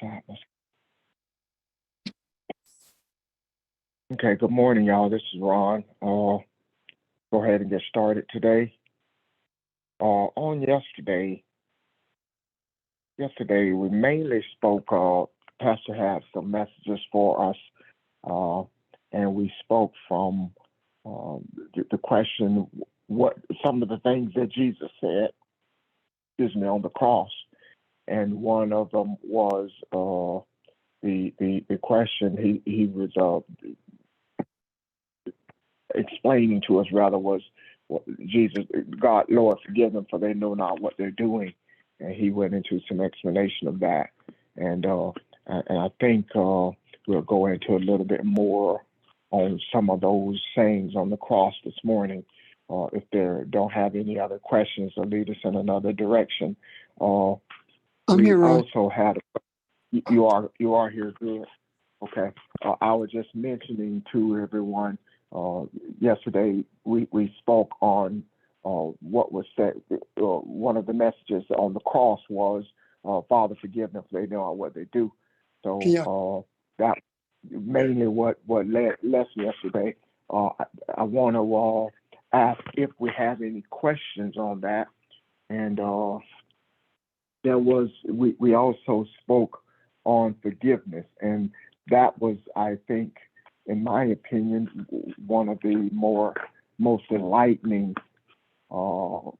Sadness. Okay, good morning, y'all. This is Ron. Go ahead and get started today. On yesterday we mainly spoke. Pastor had some messages for us, uh, and we spoke from the question, what some of the things that Jesus said, excuse me, on the cross, and one of them was the question he was explaining to us rather was what Jesus, God, Lord, forgive them for they know not what they're doing, and he went into some explanation of that, and I think we'll go into a little bit more on some of those sayings on the cross this morning. If there don't have any other questions or lead us in another direction, I'm we here, Ron. also had you are here, good. Okay. I was just mentioning to everyone yesterday we spoke on what was said. One of the messages on the cross was, Father, forgive them for they know not what they do. Yeah. So that mainly what led lesson yesterday. I want to ask if we have any questions on that. And we also spoke on forgiveness, and that was, I think, in my opinion, one of the most enlightening uh,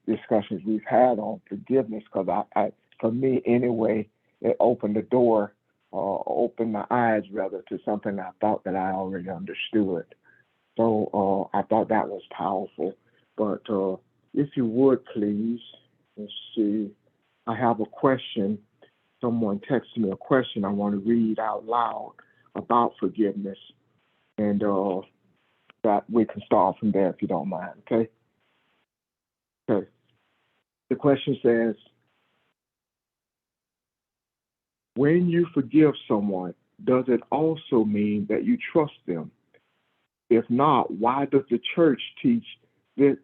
discussions we've had on forgiveness. Because for me anyway, it opened the door, opened my eyes rather to something I thought that I already understood. So I thought that was powerful. But if you would please, let's see. I have a question. Someone texted me a question I want to read out loud about forgiveness, and that we can start from there if you don't mind. Okay. Okay. The question says, when you forgive someone, does it also mean that you trust them? If not, why does the church teach this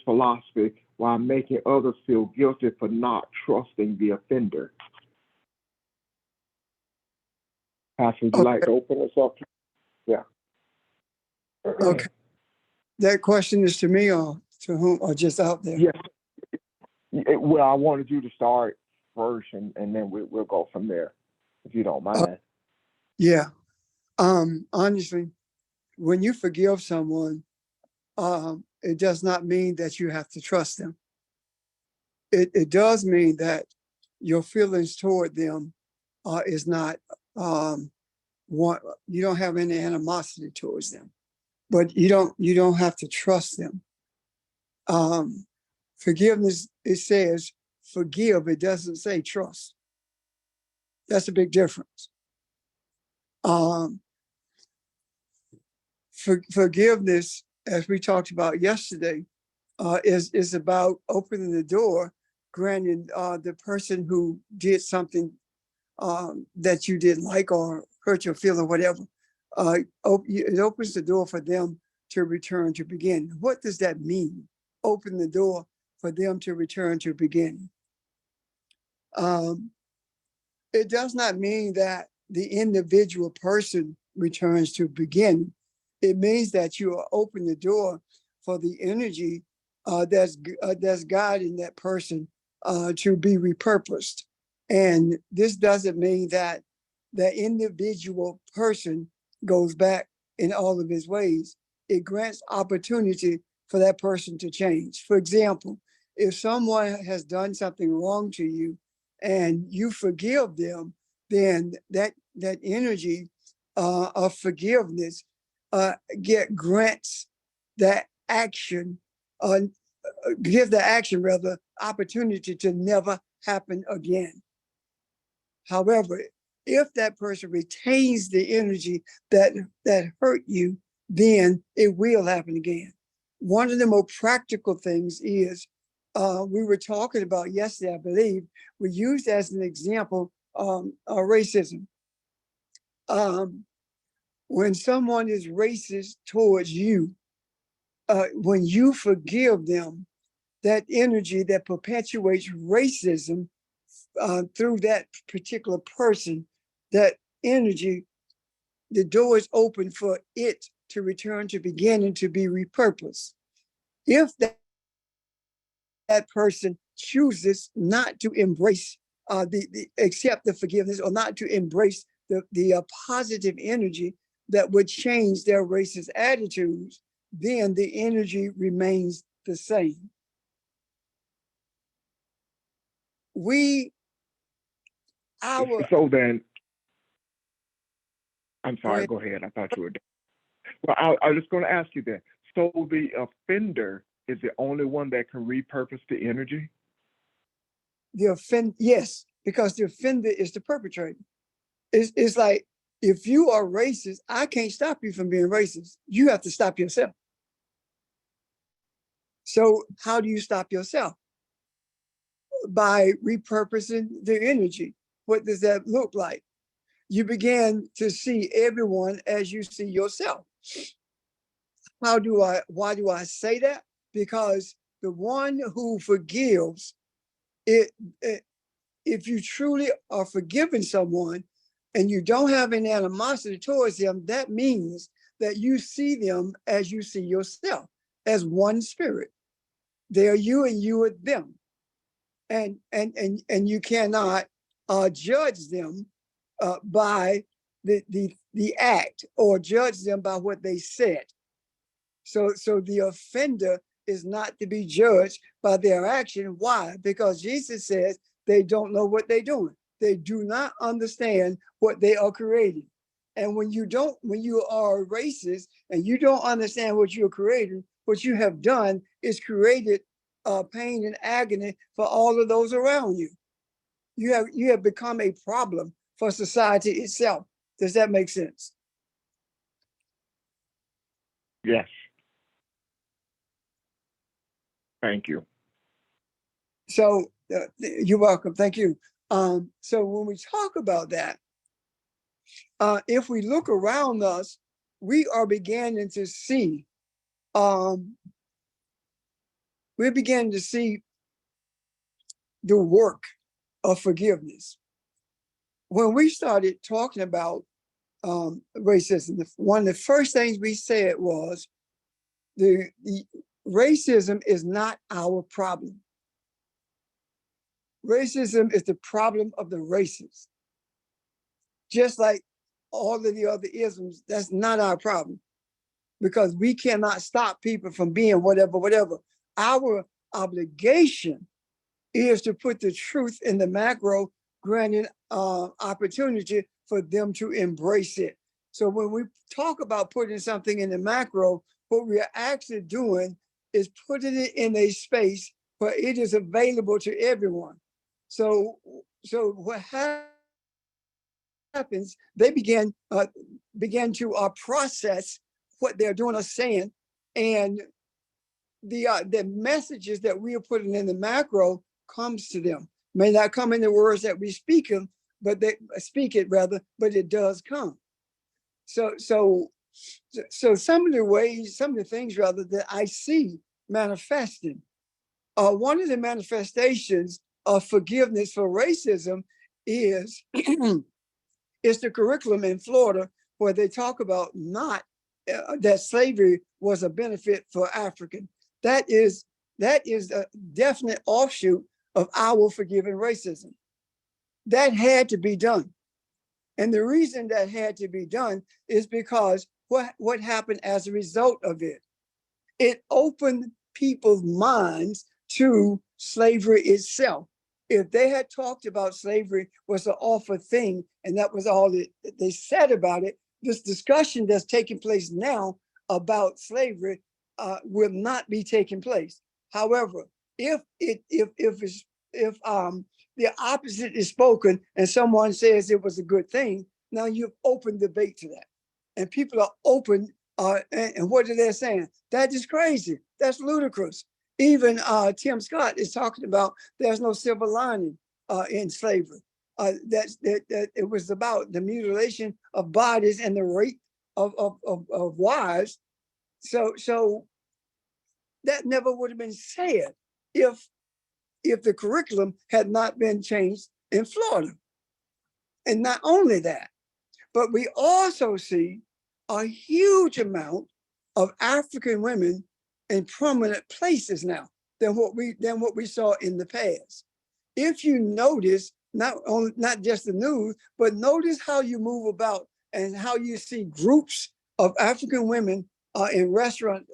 philosophy while making others feel guilty for not trusting the offender? Pastor, would you like to open us up? Yeah. Okay. That question is to me or to whom, or just out there? Yes. Well, I wanted you to start first, and then we'll go from there, if you don't mind. Yeah. Honestly, when you forgive someone, it does not mean that you have to trust them. It does mean that your feelings toward them is not you don't have any animosity towards them, but you don't have to trust them. Forgiveness, it says forgive, it doesn't say trust. That's a big difference. Um, Forgiveness, as we talked about yesterday, is about opening the door, granting the person who did something that you didn't like or hurt your feeling, whatever. It opens the door for them to return to begin. What does that mean? Open the door for them to return to begin. It does not mean that the individual person returns to begin. It means that you are open the door for the energy that's guiding that person to be repurposed. And this doesn't mean that the individual person goes back in all of his ways. It grants opportunity for that person to change. For example, if someone has done something wrong to you and you forgive them, then that energy of forgiveness grants that action, give the action rather opportunity to never happen again. However, if that person retains the energy that hurt you, then it will happen again. One of the more practical things is we were talking about yesterday, I believe, we used as an example racism. When someone is racist towards you, when you forgive them, that energy that perpetuates racism through that particular person, that energy, the door is open for it to return to beginning to be repurposed. If that person chooses not to embrace the accept the forgiveness, or not to embrace the positive energy that would change their racist attitudes, then the energy remains the same. So then, I'm Go sorry, ahead. go ahead. I thought you were done. Well, I was going to ask you that. So the offender is the only one that can repurpose the energy? Yes, because the offender is the perpetrator. It's like, if you are racist, I can't stop you from being racist. You have to stop yourself. So how do you stop yourself? By repurposing the energy. What does that look like? You begin to see everyone as you see yourself. Why do I say that? Because the one who forgives, if you truly are forgiving someone and you don't have any animosity towards them, that means that you see them as you see yourself, as one spirit. They are you and you are them. And you cannot judge them by the act, or judge them by what they said. So the offender is not to be judged by their action. Why? Because Jesus says they don't know what they're doing. They do not understand what they are creating. And when you are racist and you don't understand what you're creating, what you have done is created pain and agony for all of those around you. You have become a problem for society itself. Does that make sense? Yes. Thank you. So you're welcome. Thank you. So when we talk about that, if we look around us, we are beginning to see, we're beginning to see the work of forgiveness. When we started talking about racism, one of the first things we said was the racism is not our problem. Racism is the problem of the races. Just like all of the other isms, that's not our problem, because we cannot stop people from being whatever. Our obligation is to put the truth in the macro, granting opportunity for them to embrace it. So when we talk about putting something in the macro, what we are actually doing is putting it in a space where it is available to everyone. So what happens, they began to process what they're doing or saying, and the messages that we are putting in the macro comes to them. May not come in the words that we speak them, but they speak it rather, but it does come. So some of the ways, some of the things rather that I see manifesting. One of the manifestations of forgiveness for racism is is the curriculum in Florida, where they talk about not that slavery was a benefit for African. That is a definite offshoot of our forgiving racism. That had to be done. And the reason that had to be done is because what happened as a result of it? It opened people's minds to slavery itself. If they had talked about slavery was an awful thing, and that was all they said about it, this discussion that's taking place now about slavery will not be taking place. However, if the opposite is spoken and someone says it was a good thing, now you've opened debate to that, and people are open. And what are they saying? That is crazy. That's ludicrous. Even Tim Scott is talking about there's no silver lining in slavery. That it was about the mutilation of bodies and the rape of wives. So that never would have been said if the curriculum had not been changed in Florida. And not only that, but we also see a huge amount of African women in prominent places now than what we saw in the past. If you notice, not just the news, but notice how you move about and how you see groups of African women in restaurants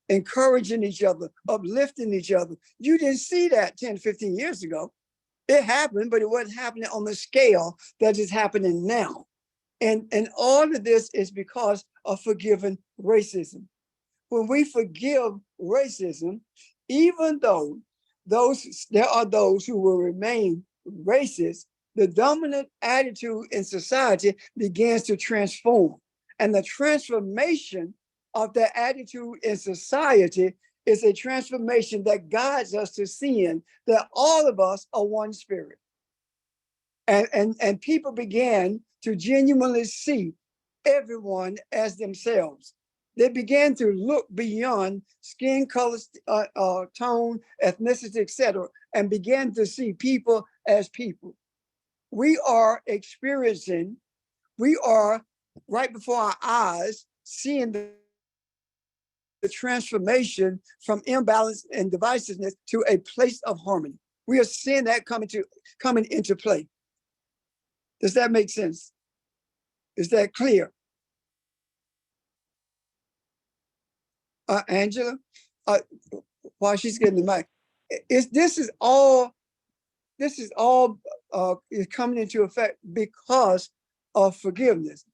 encouraging each other, uplifting each other. You didn't see that 10, 15 years ago. It happened, but it wasn't happening on the scale that is happening now. And all of this is because of forgiving racism. When we forgive racism, even though there are those who will remain racist, the dominant attitude in society begins to transform. And the transformation of that attitude in society is a transformation that guides us to seeing that all of us are one spirit. And people began to genuinely see everyone as themselves. They began to look beyond skin color, tone, ethnicity, etc., and began to see people as people. We are right before our eyes, seeing the transformation from imbalance and divisiveness to a place of harmony. We are seeing that coming into play. Does that make sense? Is that clear? Angela, while she's getting the mic, this is all coming into effect because of forgiveness.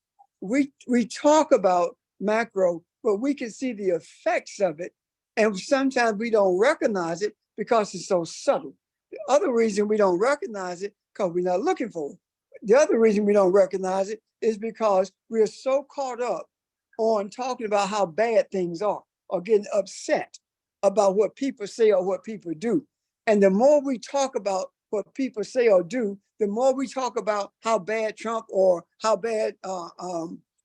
We talk about macro, but we can see the effects of it, and sometimes we don't recognize it because it's so subtle. The other reason we don't recognize it because we're not looking for it. The other reason we don't recognize it is because we're so caught up on talking about how bad things are or getting upset about what people say or what people do. And the more we talk about what people say or do, the more we talk about how bad Trump or how bad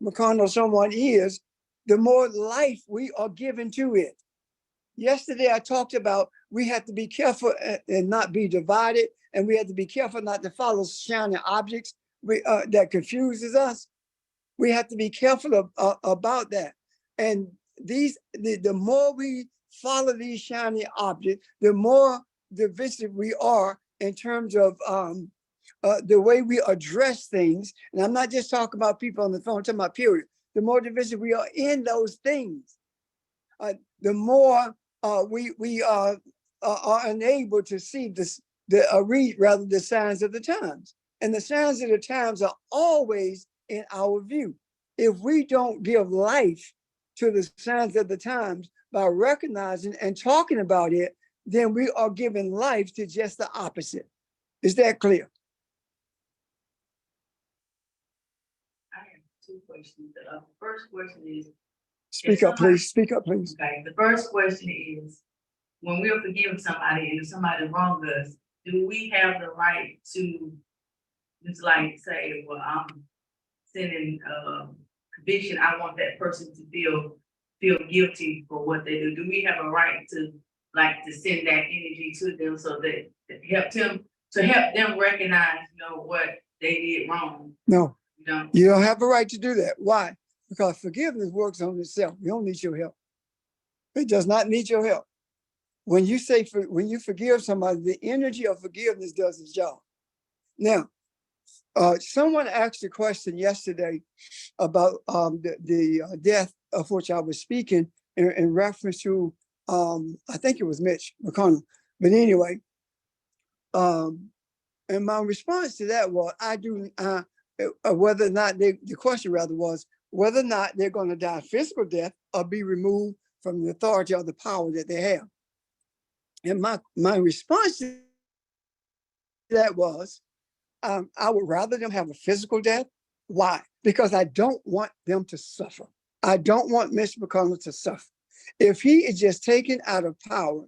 McConnell someone is, the more life we are giving to it. Yesterday, I talked about we have to be careful and not be divided, and we have to be careful not to follow shiny objects that confuses us. We have to be careful about that. And the more we follow these shiny objects, the more divisive we are in terms of the way we address things. And I'm not just talking about people on the phone, I'm talking about period. The more divisive we are in those things, the more we are unable to see read rather the signs of the times. And the signs of the times are always in our view. If we don't give life to the signs of the times by recognizing and talking about it, then we are giving life to just the opposite. Is that clear? I have two questions. The first question is, Speak up, please. Speak up, please. Okay. The first question is, when we're forgiving somebody and if somebody wronged us, do we have the right to just like say, well, I'm sending conviction, I want that person to feel guilty for what they do. Do we have a right to send that energy to them so that help them recognize, what they did wrong? No, You you don't have a right to do that. Why? Because forgiveness works on itself. You don't need your help. It does not need your help. When you forgive somebody, the energy of forgiveness does its job. Now, someone asked a question yesterday about the death of which I was speaking in reference to, I think it was Mitch McConnell. But anyway, and my response to that was, whether or not the question rather was whether or not they're going to die physical death or be removed from the authority or the power that they have. And my response to that was, I would rather them have a physical death. Why? Because I don't want them to suffer. I don't want Mitch McConnell to suffer. If he is just taken out of power,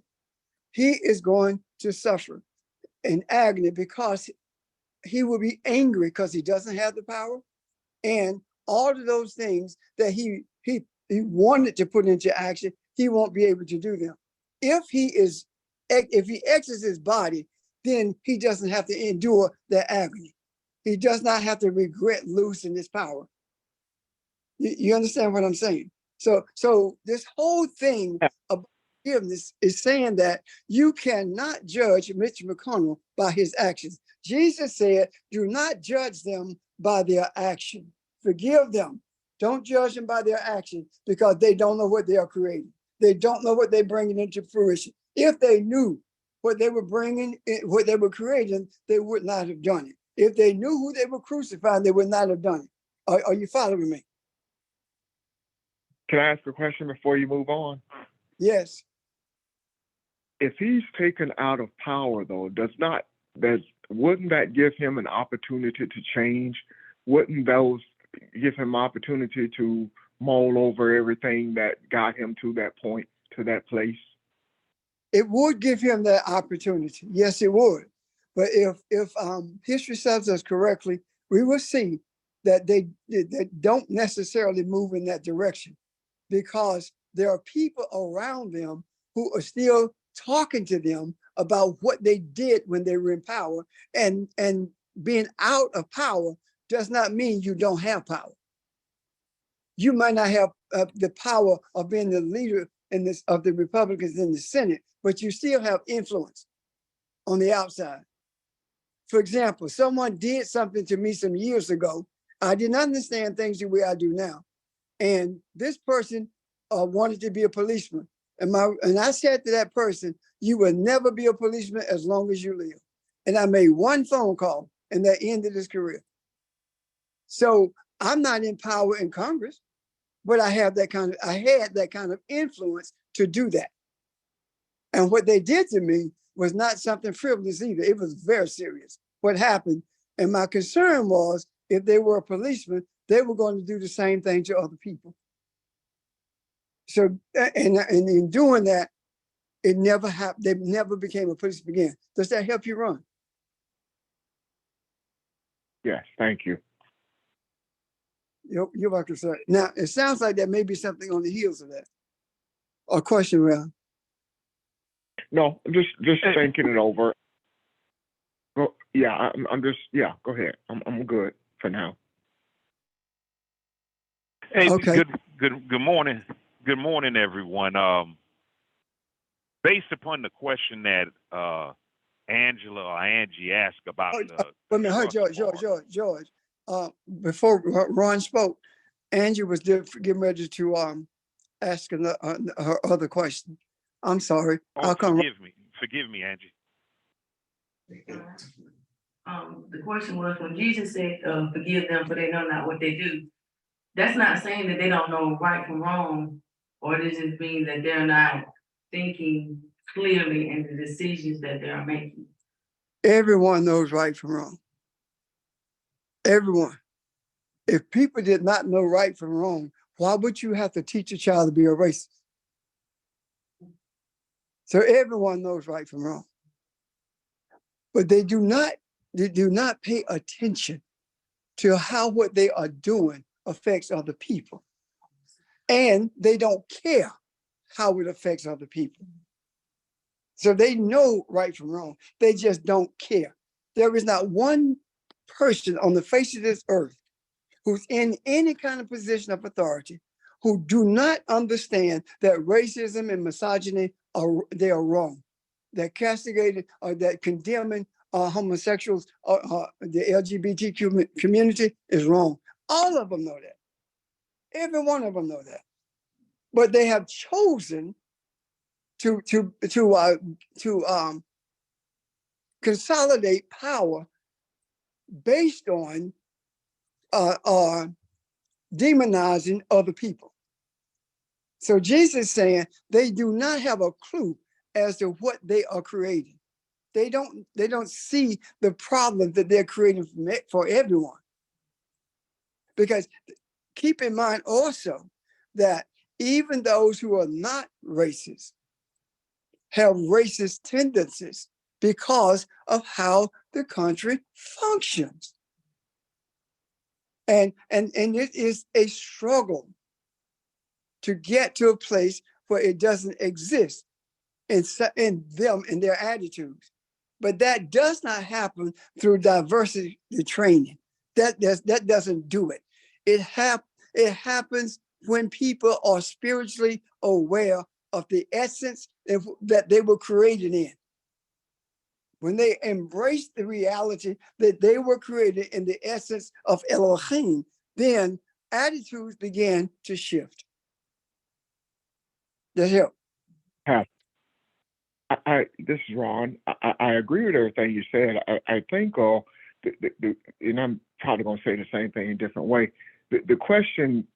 he is going to suffer in agony because he will be angry because he doesn't have the power, and all of those things that he wanted to put into action, he won't be able to do them. If he exits his body, then he doesn't have to endure that agony. He does not have to regret losing his power. You understand what I'm saying? So this whole thing about forgiveness is saying that you cannot judge Mitch McConnell by his actions. Jesus said, do not judge them by their action. Forgive them. Don't judge them by their action because they don't know what they are creating. They don't know what they're bringing into fruition. If they knew what they were bringing, what they were creating, they would not have done it. If they knew who they were crucifying, they would not have done it. Are you following me? Can I ask a question before you move on? Yes. If he's taken out of power, though, wouldn't that give him an opportunity to change? Wouldn't those give him opportunity to mull over everything that got him to that point, to that place? It would give him that opportunity. Yes, it would. But if history serves us correctly, we will see that they don't necessarily move in that direction, because there are people around them who are still talking to them about what they did when they were in power, and being out of power does not mean you don't have power. You might not have the power of being the leader of the Republicans in the Senate, but you still have influence on the outside. For example, someone did something to me some years ago. I didn't understand things the way I do now. And this person wanted to be a policeman. And I said to that person, you will never be a policeman as long as you live. And I made one phone call, and that ended his career. So I'm not in power in Congress, but I had that kind of influence to do that. And what they did to me was not something frivolous either. It was very serious what happened. And my concern was, if they were a policeman, they were going to do the same thing to other people. So, and in doing that, it never happened. They never became a policeman again. Does that help you, Ron? Yes, thank you. You're welcome, sir. Now, it sounds like there may be something on the heels of that. A question, Ron? No, I'm just thinking it over. Well, yeah, I'm just, yeah, go ahead. I'm good for now. Hey, Okay. Good morning. Good morning, everyone. Based upon the question that Angela or Angie asked about Wait a minute, George. Before Ron spoke, Angie was getting ready to ask her other question. I'm sorry. Oh, forgive me, Angie. The question was, when Jesus said, forgive them for they know not what they do, that's not saying that they don't know right from wrong, or does it mean that they're not thinking clearly in the decisions that they're making? Everyone knows right from wrong. Everyone. If people did not know right from wrong, why would you have to teach a child to be a racist? So everyone knows right from wrong. But they do not pay attention to how what they are doing affects other people. And they don't care how it affects other people. So they know right from wrong. They just don't care. There is not one person on the face of this earth who's in any kind of position of authority who do not understand that racism and misogyny they are wrong. That castigating or that condemning homosexuals, the LGBTQ community is wrong. All of them know that. Every one of them know that. But they have chosen to consolidate power based on demonizing other people. So Jesus is saying they do not have a clue as to what they are creating. They don't see the problem that they're creating for everyone. Because keep in mind also that even those who are not racist have racist tendencies because of how the country functions. And it is a struggle to get to a place where it doesn't exist in them and their attitudes. But that does not happen through diversity training. That doesn't do it. It happens when people are spiritually aware of the essence that they were created in. When they embrace the reality that they were created in the essence of Elohim, then attitudes began to shift. That help. This is Ron. I agree with everything you said. I think, and I'm probably going to say the same thing in a different way. The question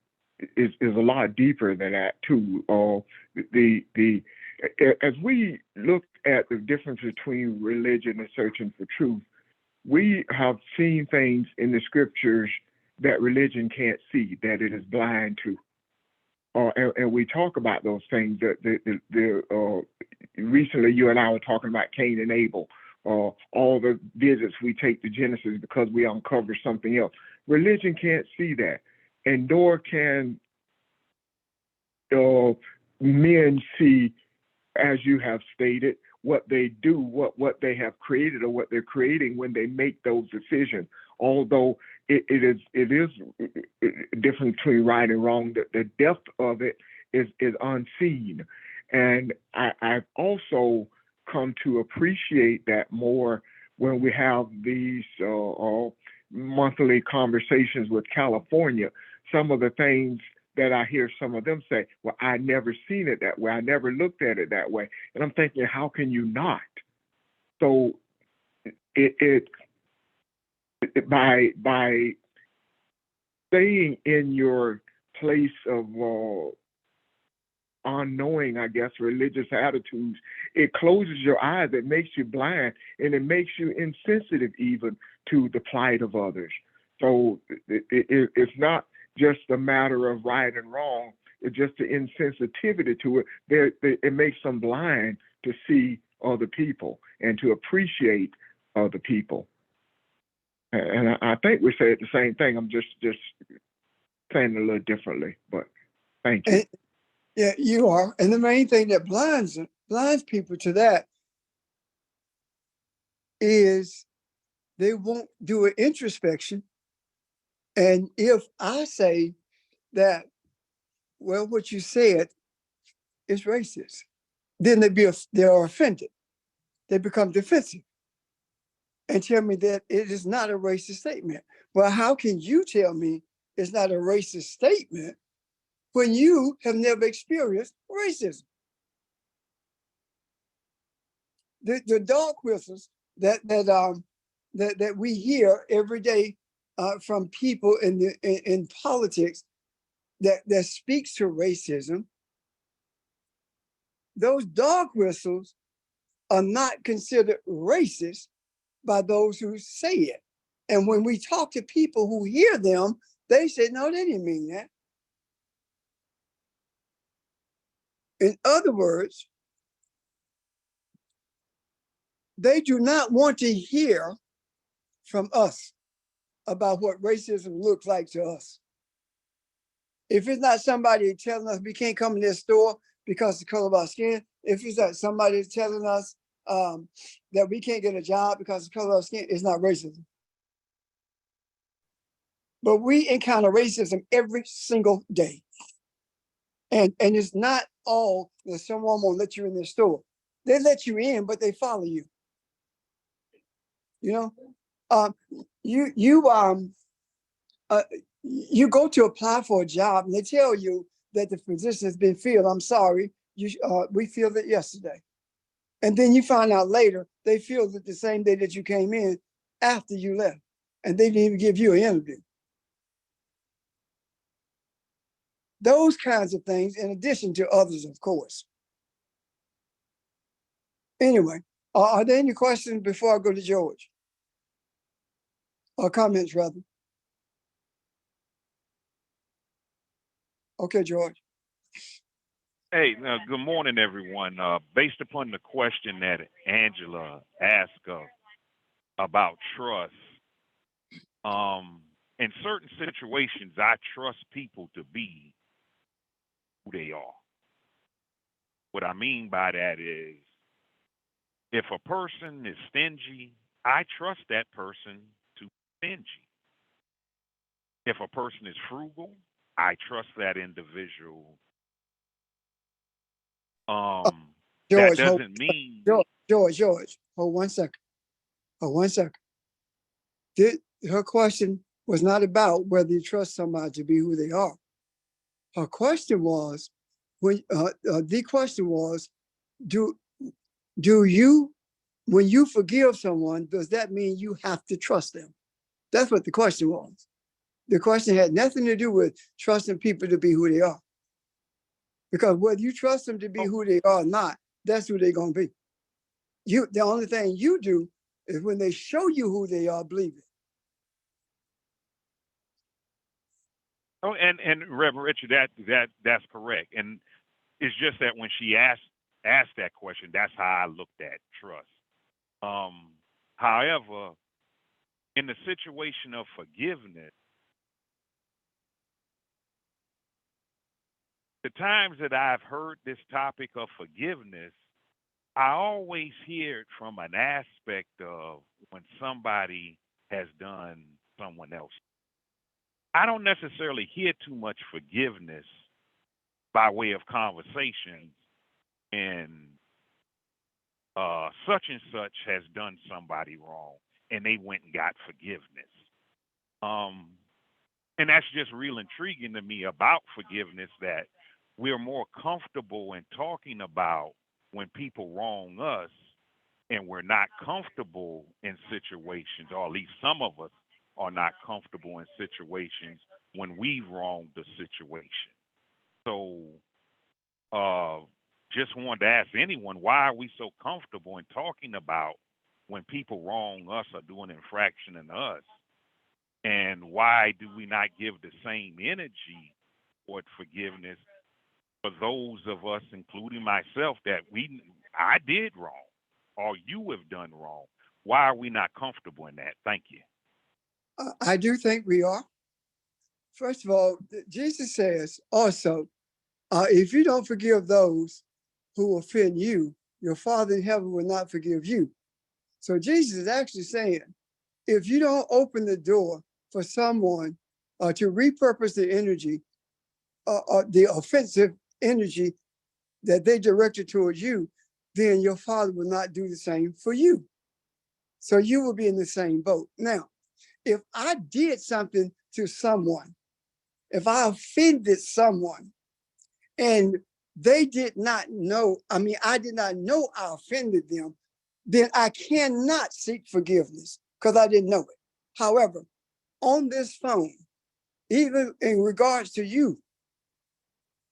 is a lot deeper than that too. As we look at the difference between religion and searching for truth, we have seen things in the scriptures that religion can't see, that it is blind to. And we talk about those things. Recently, you and I were talking about Cain and Abel, all the visits we take to Genesis because we uncover something else. Religion can't see that, and nor can men see, as you have stated, what they do, what they have created or what they're creating when they make those decisions. Although it is different between right and wrong, the depth of it is unseen. And I've also come to appreciate that more when we have these monthly conversations with California. Some of the things that I hear some of them say, well, I never seen it that way. I never looked at it that way. And I'm thinking, how can you not? So by staying in your place of unknowing, I guess, religious attitudes, it closes your eyes, it makes you blind, and it makes you insensitive even to the plight of others. So it's not just a matter of right and wrong, it's just the insensitivity to it. It makes them blind to see other people and to appreciate other people. And I think we say the same thing. I'm just saying it a little differently, but thank you. Yeah, you are. And the main thing that blinds people to that is they won't do an introspection. And if I say that, well, what you said is racist, then they are offended. They become defensive and tell me that it is not a racist statement. Well, how can you tell me it's not a racist statement when you have never experienced racism? The dog whistles that we hear every day from people in politics that speaks to racism, those dog whistles are not considered racist by those who say it. And when we talk to people who hear them, they say, no, they didn't mean that. In other words, they do not want to hear from us about what racism looks like to us. If it's not somebody telling us we can't come in this store because of the color of our skin, if it's not somebody telling us that we can't get a job because of the color of our skin, it's not racism. But we encounter racism every single day. And it's not all that someone won't let you in their store. They let you in, but they follow you. You know, you go to apply for a job and they tell you that the position has been filled. I'm sorry, we filled it yesterday. And then you find out later they filled it the same day that you came in after you left. And they didn't even give you an interview. Those kinds of things, in addition to others, of course. Anyway, are there any questions before I go to George? Or comments, rather? Okay, George. Hey, good morning, everyone. Based upon the question that Angela asked about trust, in certain situations, I trust people to be who they are. What I mean by that is, If a person is stingy, I trust that person to be stingy. If a person is frugal, I trust that individual. That George, hold, doesn't mean George, hold 1 second. Hold 1 second. Her question was not about whether you trust somebody to be who they are. Her question was, the question was, do you, when you forgive someone, does that mean you have to trust them? That's what the question was. The question had nothing to do with trusting people to be who they are. Because whether you trust them to be who they are or not, that's who they're going to be. The only thing you do is when they show you who they are, believe it. oh, and Reverend Richard, that's correct. And it's just that when she asked that question, that's how I looked at trust. However, in the situation of forgiveness, the times that I've heard this topic of forgiveness, I always hear it from an aspect of when somebody has done someone else. I don't necessarily hear too much forgiveness by way of conversation and such and such has done somebody wrong and they went and got forgiveness. Um, and that's just real intriguing to me about forgiveness that we're more comfortable in talking about when people wrong us and we're not comfortable in situations, or at least some of us are not comfortable in situations when we wronged the situation. So uh just wanted to ask anyone, why are we so comfortable in talking about when people wrong us or do an infraction in us? And why do we not give the same energy toward forgiveness for those of us, including myself, that I did wrong or you have done wrong? Why are we not comfortable in that? Thank you. I do think we are. First of all, Jesus says also, if you don't forgive those who offend you, your Father in heaven will not forgive you. So Jesus is actually saying, if you don't open the door for someone to repurpose the energy, the offensive energy that they directed towards you, then your Father will not do the same for you. So you will be in the same boat. Now, if I did something to someone, if I offended someone and they did not know, I did not know I offended them, then I cannot seek forgiveness because I didn't know it. However, on this phone, even in regards to you,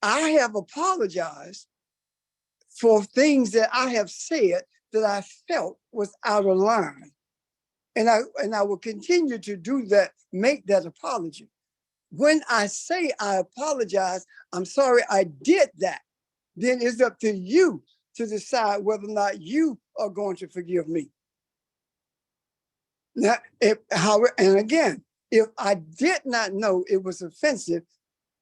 I have apologized for things that I have said that I felt was out of line. And I will continue to do that, make that apology. When I say I apologize, I'm sorry I did that, then it's up to you to decide whether or not you are going to forgive me. Now, and again, if I did not know it was offensive,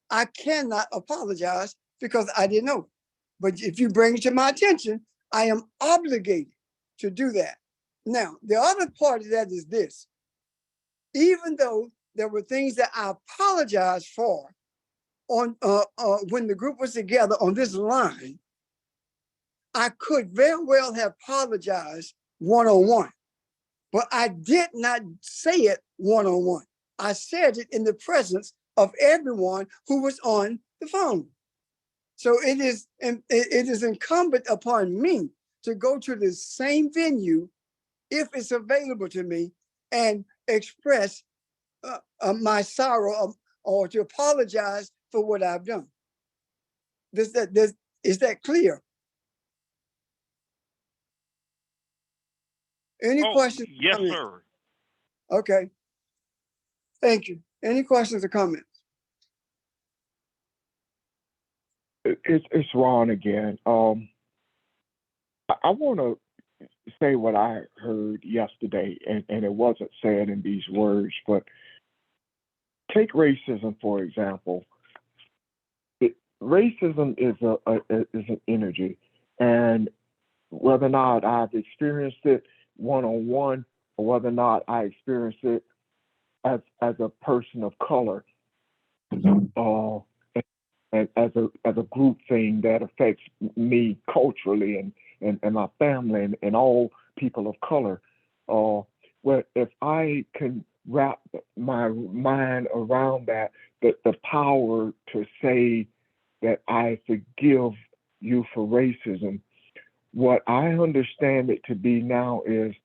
I cannot apologize because I didn't know. But if you bring it to my attention, I am obligated to do that. Now, the other part of that is this. Even though there were things that I apologized for on when the group was together on this line, I could very well have apologized one-on-one, but I did not say it one-on-one. I said it in the presence of everyone who was on the phone. So it is incumbent upon me to go to the same venue if it's available to me and express my sorrow or to apologize for what I've done. Is that clear? Any questions? Yes, sir. Okay. Thank you. Any questions or comments? It's Ron again. I want to say what I heard yesterday, and it wasn't said in these words, but take racism for example. Racism is an energy, and whether or not I've experienced it one-on-one or whether or not I experienced it as a person of color, uh, and as a group thing that affects me culturally and my family and all people of color. Well, if I can wrap my mind around that, the power to say that I forgive you for racism, what I understand it to be now is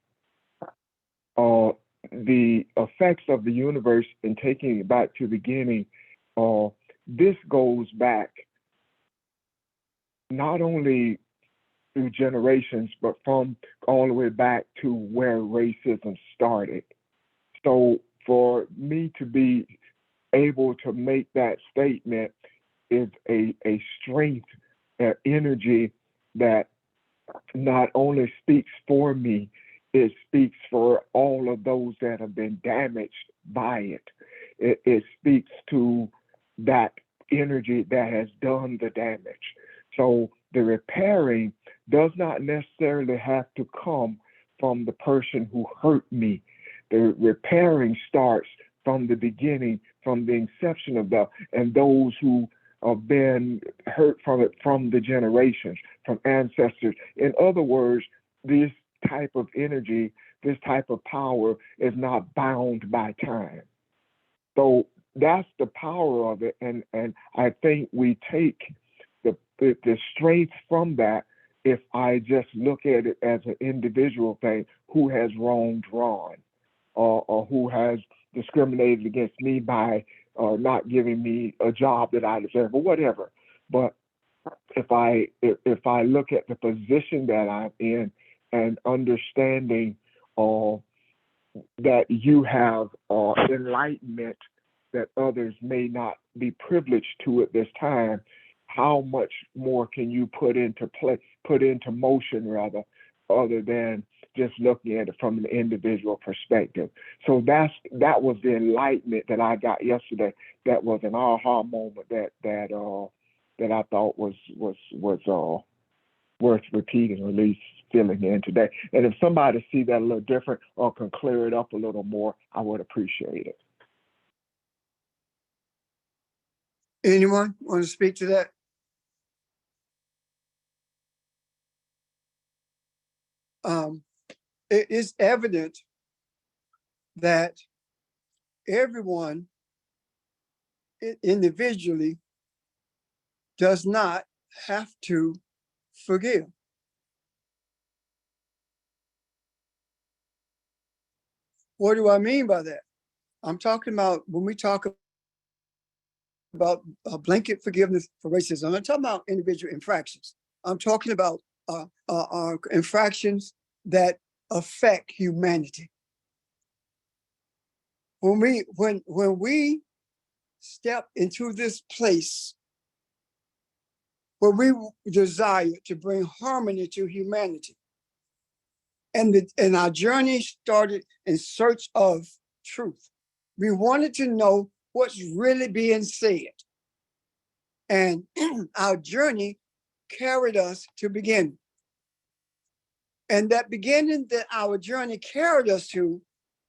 the effects of the universe and taking it back to the beginning. This goes back not only through generations, but from all the way back to where racism started. So for me to be able to make that statement is a strength, energy that not only speaks for me, it speaks for all of those that have been damaged by it. It speaks to that energy that has done the damage. So the repairing does not necessarily have to come from the person who hurt me. The repairing starts from the beginning, from the inception of and those who have been hurt from it from the generations, from ancestors. In other words, this type of energy, this type of power is not bound by time. So that's the power of it. And I think we take the strength from that if I just look at it as an individual thing, who has wronged Ron, or who has discriminated against me by not giving me a job that I deserve, or whatever. But if I look at the position that I'm in and understanding that you have enlightenment that others may not be privileged to at this time, how much more can you put into motion rather, other than just looking at it from an individual perspective? So that was the enlightenment that I got yesterday. That was an aha moment that I thought was worth repeating, or at least filling in today. And if somebody see that a little different or can clear it up a little more, I would appreciate it. Anyone want to speak to that? It is evident that everyone individually does not have to forgive. What do I mean by that? I'm talking about when we talk about blanket forgiveness for racism, I'm not talking about individual infractions. I'm talking about infractions that affect humanity. When we step into this place where we desire to bring harmony to humanity, and our journey started in search of truth. We wanted to know what's really being said. And our journey carried us to begin. And that beginning that our journey carried us to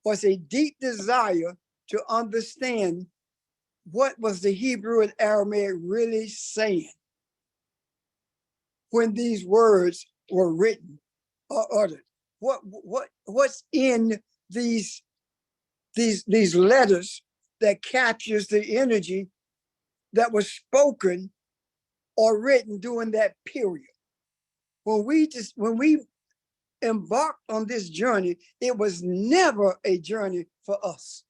was a deep desire to understand what was the Hebrew and Aramaic really saying when these words were written or uttered. What's in these letters that captures the energy that was spoken or written during that period? When we embarked on this journey, it was never a journey for us.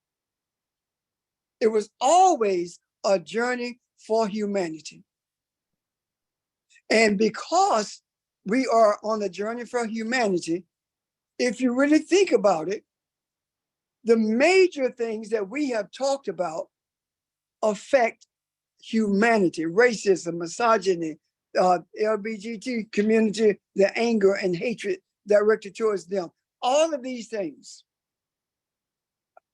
It was always a journey for humanity. And because we are on a journey for humanity, if you really think about it, the major things that we have talked about affect humanity: racism, misogyny, LGBT community, the anger and hatred directed towards them. All of these things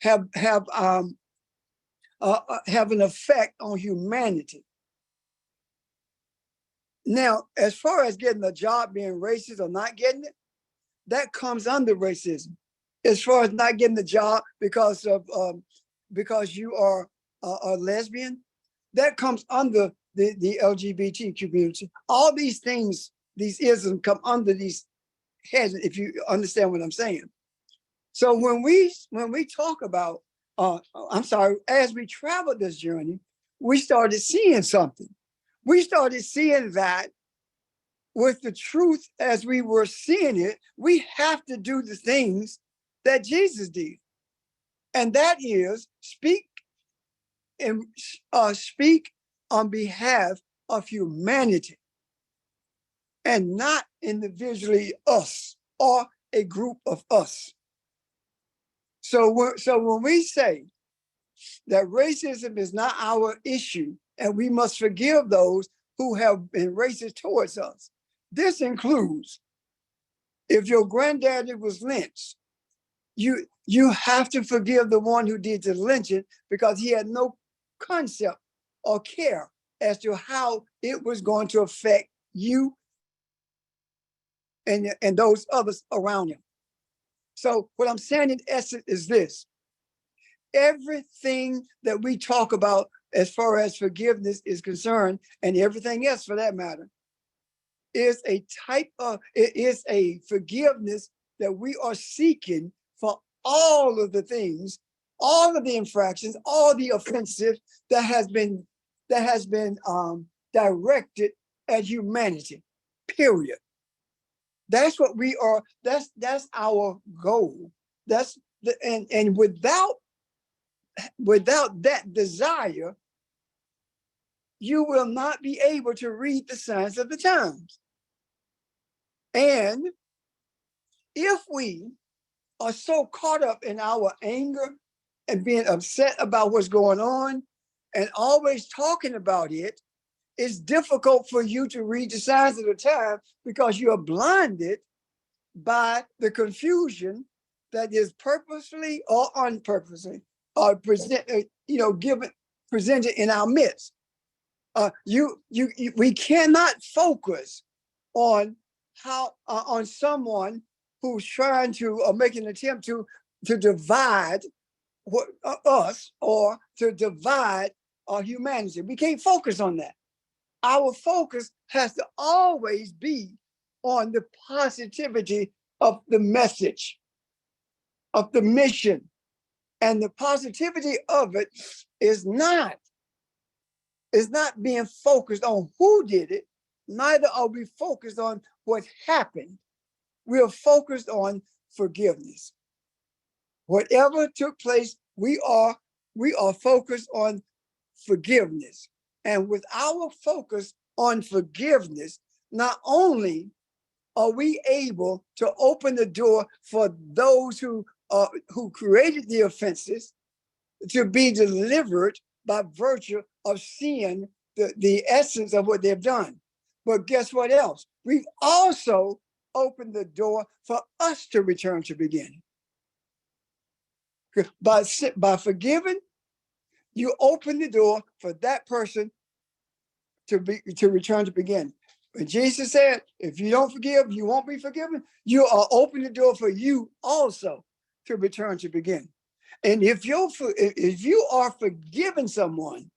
have an effect on humanity. Now, as far as getting a job, being racist or not getting it, that comes under racism. As far as not getting the job because you are a lesbian, that comes under the LGBT community. All these things, these isms come under these heads, if you understand what I'm saying. So when we talk about, I'm sorry, as we traveled this journey, we started seeing something. We started seeing that with the truth as we were seeing it, we have to do the things that Jesus did. And that is speak and speak on behalf of humanity and not individually us or a group of us. So when we say that racism is not our issue and we must forgive those who have been racist towards us, this includes if your granddaddy was lynched, you have to forgive the one who did the lynching because he had no concept or care as to how it was going to affect you and those others around him. So what I'm saying in essence is this: everything that we talk about as far as forgiveness is concerned, and everything else for that matter, is a forgiveness that we are seeking for all of the things, all of the infractions, all the offensive that has been directed at humanity, period. That's what we are, that's our goal. And without that desire, you will not be able to read the signs of the times. And if we are so caught up in our anger and being upset about what's going on and always talking about it, it's difficult for you to read the signs of the time because you are blinded by the confusion that is purposely or unpurposely presented in our midst. We cannot focus on on someone who's trying to make an attempt to divide us or to divide our humanity. We can't focus on that. Our focus has to always be on the positivity of the message, of the mission. And the positivity of it is not being focused on who did it, neither are we focused on what happened. We are focused on forgiveness. Whatever took place, we are focused on forgiveness. And with our focus on forgiveness, not only are we able to open the door for those who created the offenses to be delivered by virtue of seeing the essence of what they've done. But guess what else? We've also opened the door for us to return to beginning. By forgiving, you open the door for that person to return to beginning. When Jesus said, if you don't forgive, you won't be forgiven, you are opening the door for you also to return to beginning. And if you are forgiving someone,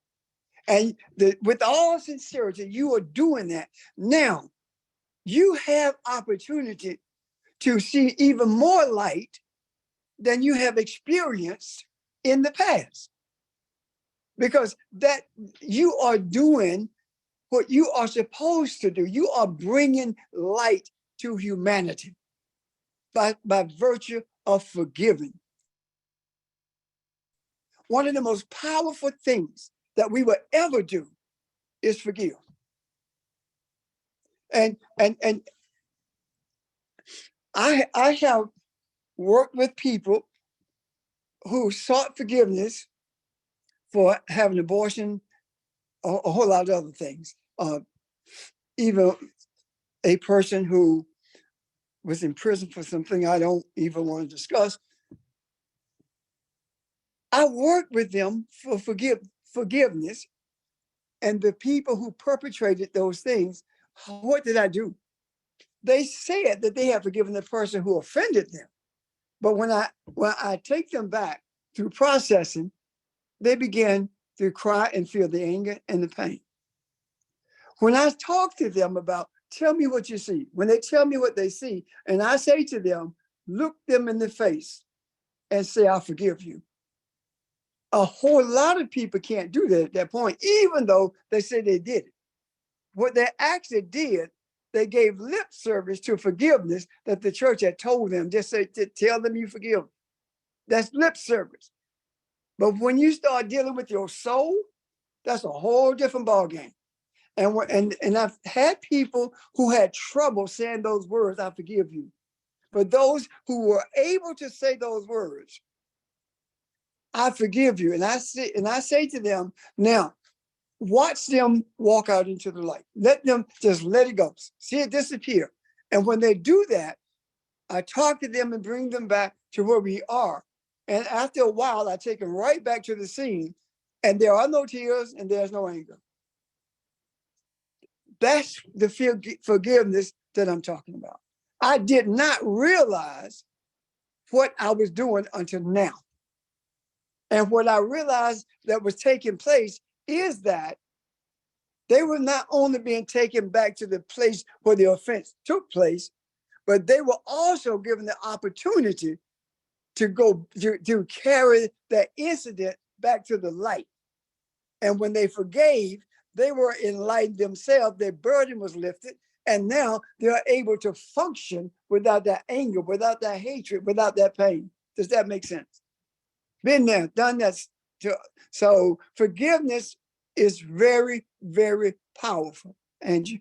and with all sincerity, you are doing that, now you have opportunity to see even more light than you have experienced in the past. Because that you are doing what you are supposed to do. You are bringing light to humanity by virtue of forgiving. One of the most powerful things that we will ever do is forgive. And I have worked with people who sought forgiveness for having abortion, a whole lot of other things. Even a person who was in prison for something I don't even want to discuss. I worked with them for forgiveness, and the people who perpetrated those things what did I do? They said that they had forgiven the person who offended them. But when I take them back through processing, they begin to cry and feel the anger and the pain. When I talk to them about, tell me what you see, when they tell me what they see, and I say to them, look them in the face and say, I forgive you. A whole lot of people can't do that at that point, even though they say they did it. What they actually did, they gave lip service to forgiveness that the church had told them. Just say, tell them you forgive. That's lip service. But when you start dealing with your soul, that's a whole different ballgame. And I've had people who had trouble saying those words, I forgive you. But those who were able to say those words, I forgive you. And I say to them, now, watch them walk out into the light. Let them just let it go. See it disappear. And when they do that, I talk to them and bring them back to where we are. And after a while, I take them right back to the scene, and there are no tears and there's no anger. That's the forgiveness that I'm talking about. I did not realize what I was doing until now. And what I realized that was taking place is that they were not only being taken back to the place where the offense took place, but they were also given the opportunity to go to carry that incident back to the light. And when they forgave, they were enlightened themselves, their burden was lifted, and now they're able to function without that anger, without that hatred, without that pain. Does that make sense? Been there, done that. So forgiveness is very, very powerful. Angie.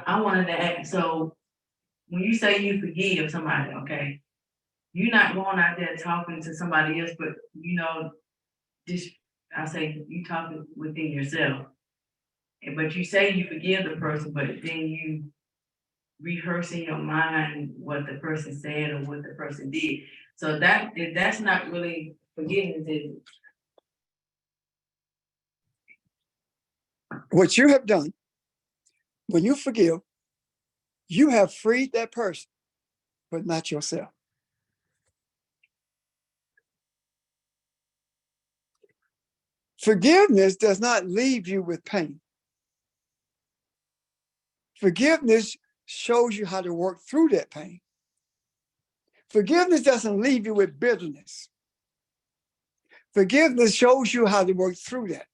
I wanted to ask, so when you say you forgive somebody, okay, you're not going out there talking to somebody else, but just, I say you talking within yourself. But you say you forgive the person, but then you rehearse in your mind what the person said or what the person did. So that's not really forgiveness, is it? What you have done, when you forgive, you have freed that person, but not yourself. Forgiveness does not leave you with pain. Forgiveness shows you how to work through that pain. Forgiveness doesn't leave you with bitterness. Forgiveness shows you how to work through that.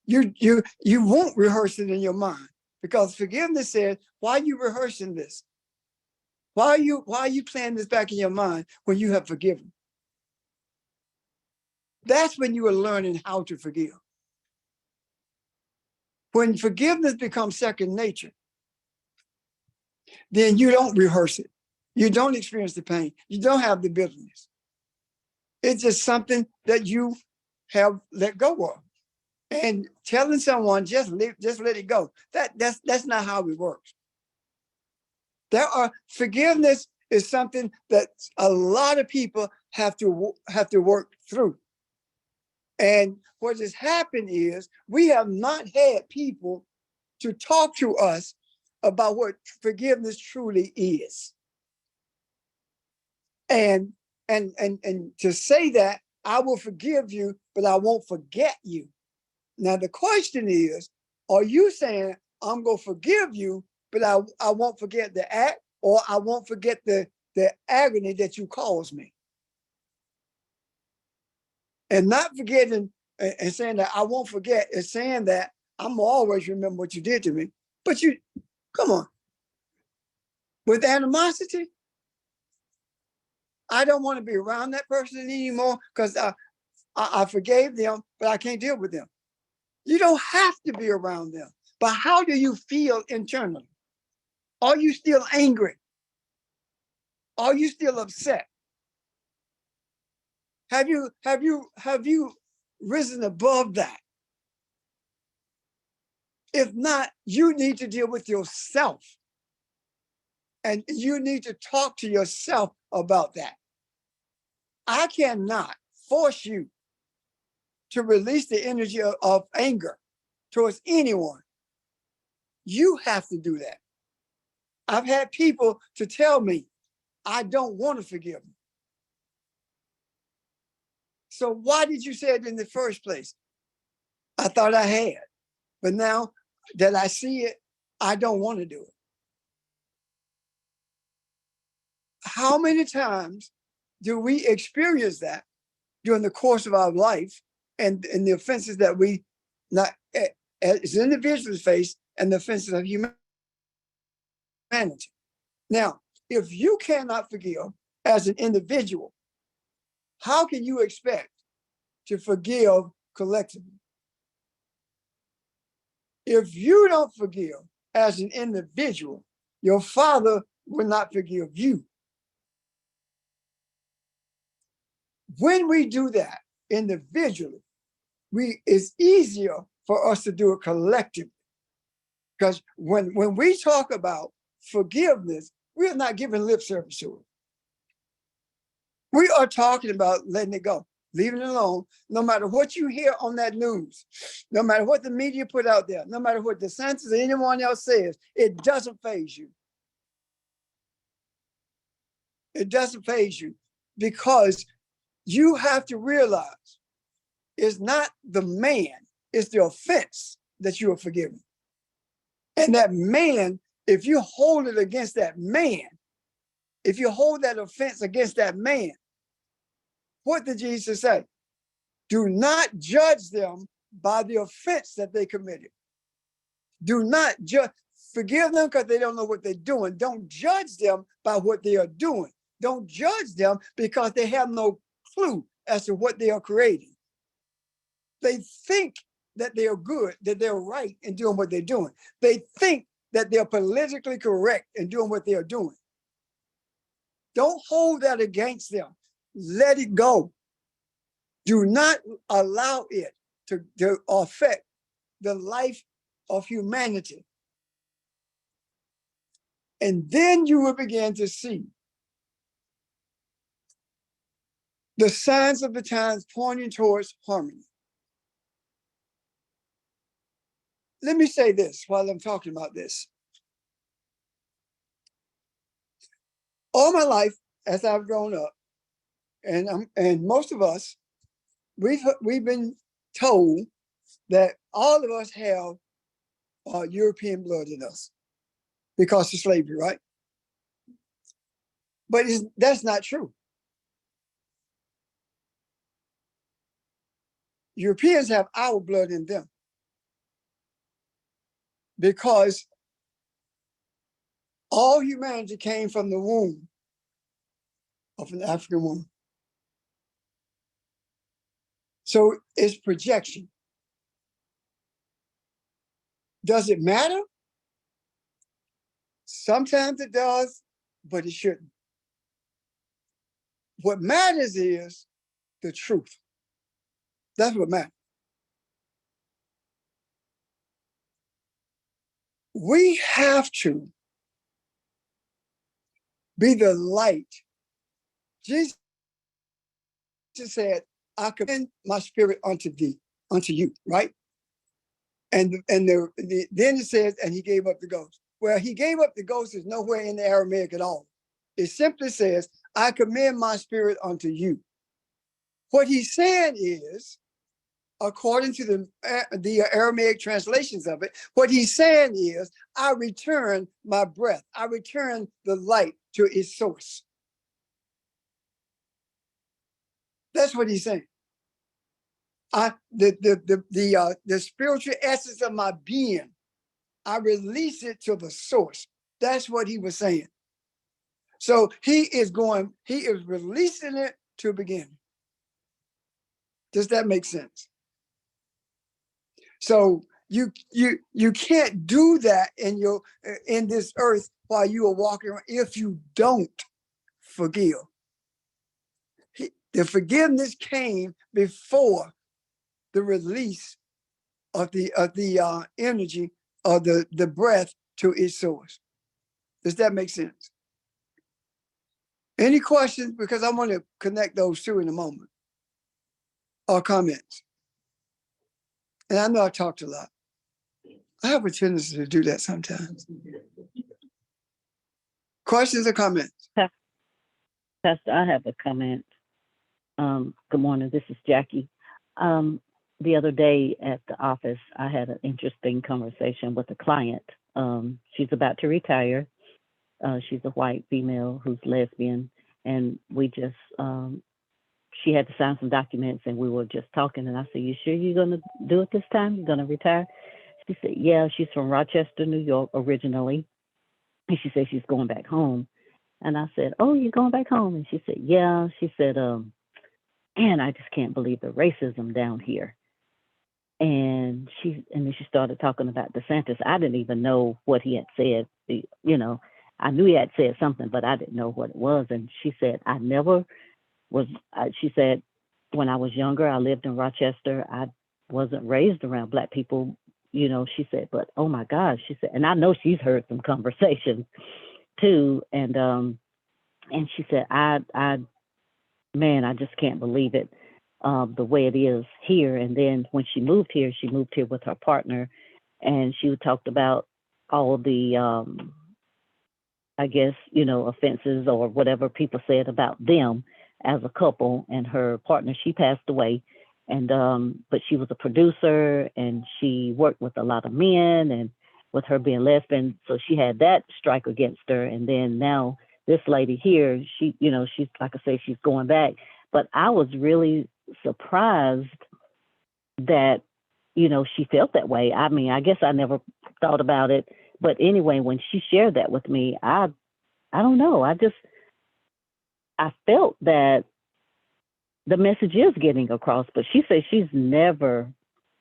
You won't rehearse it in your mind, because forgiveness says, why are you rehearsing this? Why are you playing this back in your mind when you have forgiven? That's when you are learning how to forgive. When forgiveness becomes second nature, then you don't rehearse it. You don't experience the pain. You don't have the bitterness. It's just something that you have let go of. And telling someone just let it go. That's not how it works. Forgiveness is something that a lot of people have to work through. And what has happened is we have not had people to talk to us about what forgiveness truly is. And to say that I will forgive you, but I won't forget you. Now the question is, are you saying I'm gonna forgive you, but I won't forget the act, or I won't forget the agony that you caused me? And not forgetting and saying that I won't forget is saying that I'm always remember what you did to me. But you, come on. With animosity, I don't want to be around that person anymore because I forgave them, but I can't deal with them. You don't have to be around them. But how do you feel internally? Are you still angry? Are you still upset? Have you risen above that? If not, you need to deal with yourself. And you need to talk to yourself about that. I cannot force you to release the energy of anger towards anyone. You have to do that. I've had people to tell me, I don't want to forgive them. So why did you say it in the first place? I thought I had, but now that I see it, I don't want to do it. How many times do we experience that during the course of our life and the offenses that we not as individuals face and the offenses of humanity? Now, if you cannot forgive as an individual, how can you expect to forgive collectively? If you don't forgive as an individual, your Father will not forgive you. When we do that individually, it's easier for us to do it collectively. Because when we talk about forgiveness, we're not giving lip service to it. We are talking about letting it go, leaving it alone, no matter what you hear on that news, no matter what the media put out there, no matter what DeSantis or anyone else says, it doesn't faze you. It doesn't faze you because you have to realize it's not the man, it's the offense that you are forgiving. And that man, if you hold it against that man, if you hold that offense against that man, what did Jesus say? Do not judge them by the offense that they committed. Do not judge, forgive them because they don't know what they're doing. Don't judge them by what they are doing. Don't judge them because they have no clue as to what they are creating. They think that they are good, that they're right in doing what they're doing. They think that they're politically correct in doing what they are doing. Don't hold that against them. Let it go. Do not allow it to affect the life of humanity. And then you will begin to see the signs of the times pointing towards harmony. Let me say this while I'm talking about this. All my life, as I've grown up, and most of us, we've been told that all of us have European blood in us because of slavery, right? But that's not true. Europeans have our blood in them because all humanity came from the womb of an African woman. So it's projection. Does it matter? Sometimes it does, but it shouldn't. What matters is the truth. That's what matters. We have to be the light. Jesus said, I commend my spirit unto thee, unto you, right? And then it says, and he gave up the ghost. Well, he gave up the ghost is nowhere in the Aramaic at all. It simply says, I commend my spirit unto you. What he's saying is, according to the Aramaic translations of it, what he's saying is, I return my breath. I return the light to its source. That's what he's saying. The spiritual essence of my being, I release it to the source. That's what he was saying. So he is releasing it to begin. Does that make sense? So you can't do that in this earth while you are walking around if you don't forgive. The forgiveness came before the release of the energy of the breath to its source. Does that make sense? Any questions? Because I want to connect those two in a moment. Or comments. And I know I talked a lot. I have a tendency to do that sometimes. Questions or comments? Pastor, I have a comment. Good morning. This is Jackie. The other day at the office, I had an interesting conversation with a client. She's about to retire. She's a white female who's lesbian, and we just she had to sign some documents, and we were just talking. And I said, "You sure you're gonna do it this time? You're gonna retire?" She said, "Yeah." She's from Rochester, New York, originally, and she said she's going back home. And I said, "Oh, you're going back home?" And she said, "Yeah." She said, "Man, I just can't believe the racism down here." And then she started talking about DeSantis. I didn't even know what he had said. You know, I knew he had said something, but I didn't know what it was. And she said, "I never was." She said, "When I was younger, I lived in Rochester. I wasn't raised around Black people." You know, she said, "But oh my gosh," she said, and I know she's heard some conversations too. And she said, man, I just can't believe it, the way it is here." And then when she moved here with her partner, and she talked about all the, I guess, you know, offenses or whatever people said about them as a couple. And her partner, she passed away, and but she was a producer, and she worked with a lot of men, and with her being lesbian, so she had that strike against her. And then now this lady here, she, you know, she's, like I say, she's going back. But I was really surprised that, you know, she felt that way. I mean, I guess I never thought about it. But anyway, when she shared that with me, I don't know. I felt that the message is getting across. But she says she's never,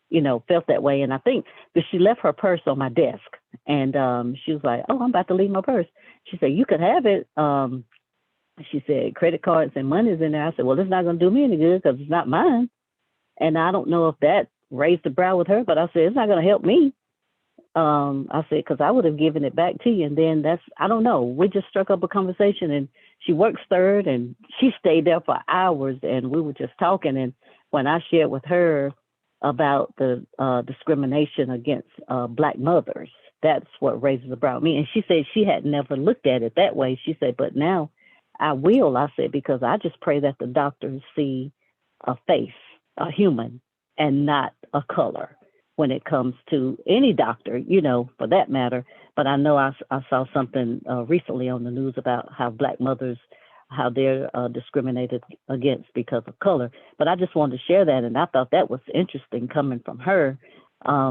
you know, felt that way. And I think that she left her purse on my desk, and she was like, "Oh, I'm about to leave my purse." She said, "You could have it." She said, "Credit cards and money's in there." I said, "Well, it's not going to do me any good because it's not mine." And I don't know if that raised the brow with her, but I said, "It's not going to help me." I said, "Because I would have given it back to you." And then I don't know. We just struck up a conversation, and she works third, and she stayed there for hours, and we were just talking. And when I shared with her about the discrimination against Black mothers, that's what raises the brow with me. And she said she had never looked at it that way. She said, "But now I will." I said, "Because I just pray that the doctors see a face, a human, and not a color when it comes to any doctor, you know, for that matter." But I know I saw something recently on the news about how Black mothers, how they're discriminated against because of color. But I just wanted to share that, and I thought that was interesting coming from her,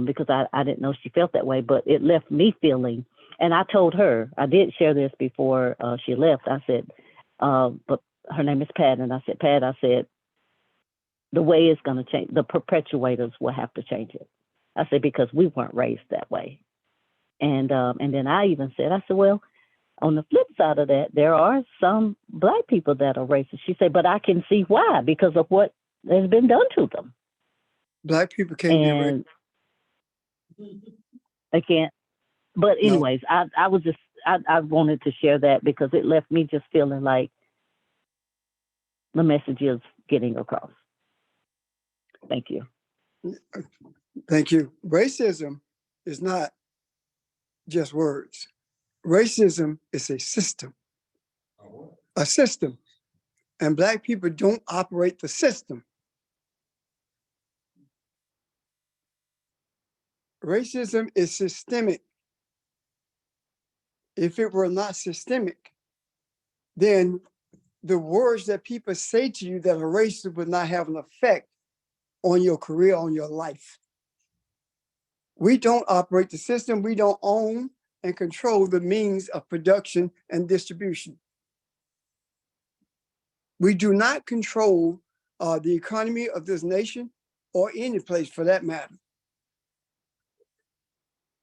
because I didn't know she felt that way, but it left me feeling. And I told her, I did share this before she left. I said, but her name is Pat, and I said, "Pat," I said, "the way it's going to change, the perpetuators will have to change it." I said, "Because we weren't raised that way." And then I even said, I said, "Well, on the flip side of that, there are some Black people that are racist." She said, "But I can see why, because of what has been done to them." Black people can't be racist. And I can't. But No. anyways, I was just, I wanted to share that because it left me just feeling like the message is getting across. Thank you. Thank you. Racism is not just words. Racism is a system. A system. And Black people don't operate the system. Racism is systemic. If it were not systemic, then the words that people say to you that are racist would not have an effect on your career, on your life. We don't operate the system. We don't own and control the means of production and distribution. We do not control the economy of this nation or any place for that matter.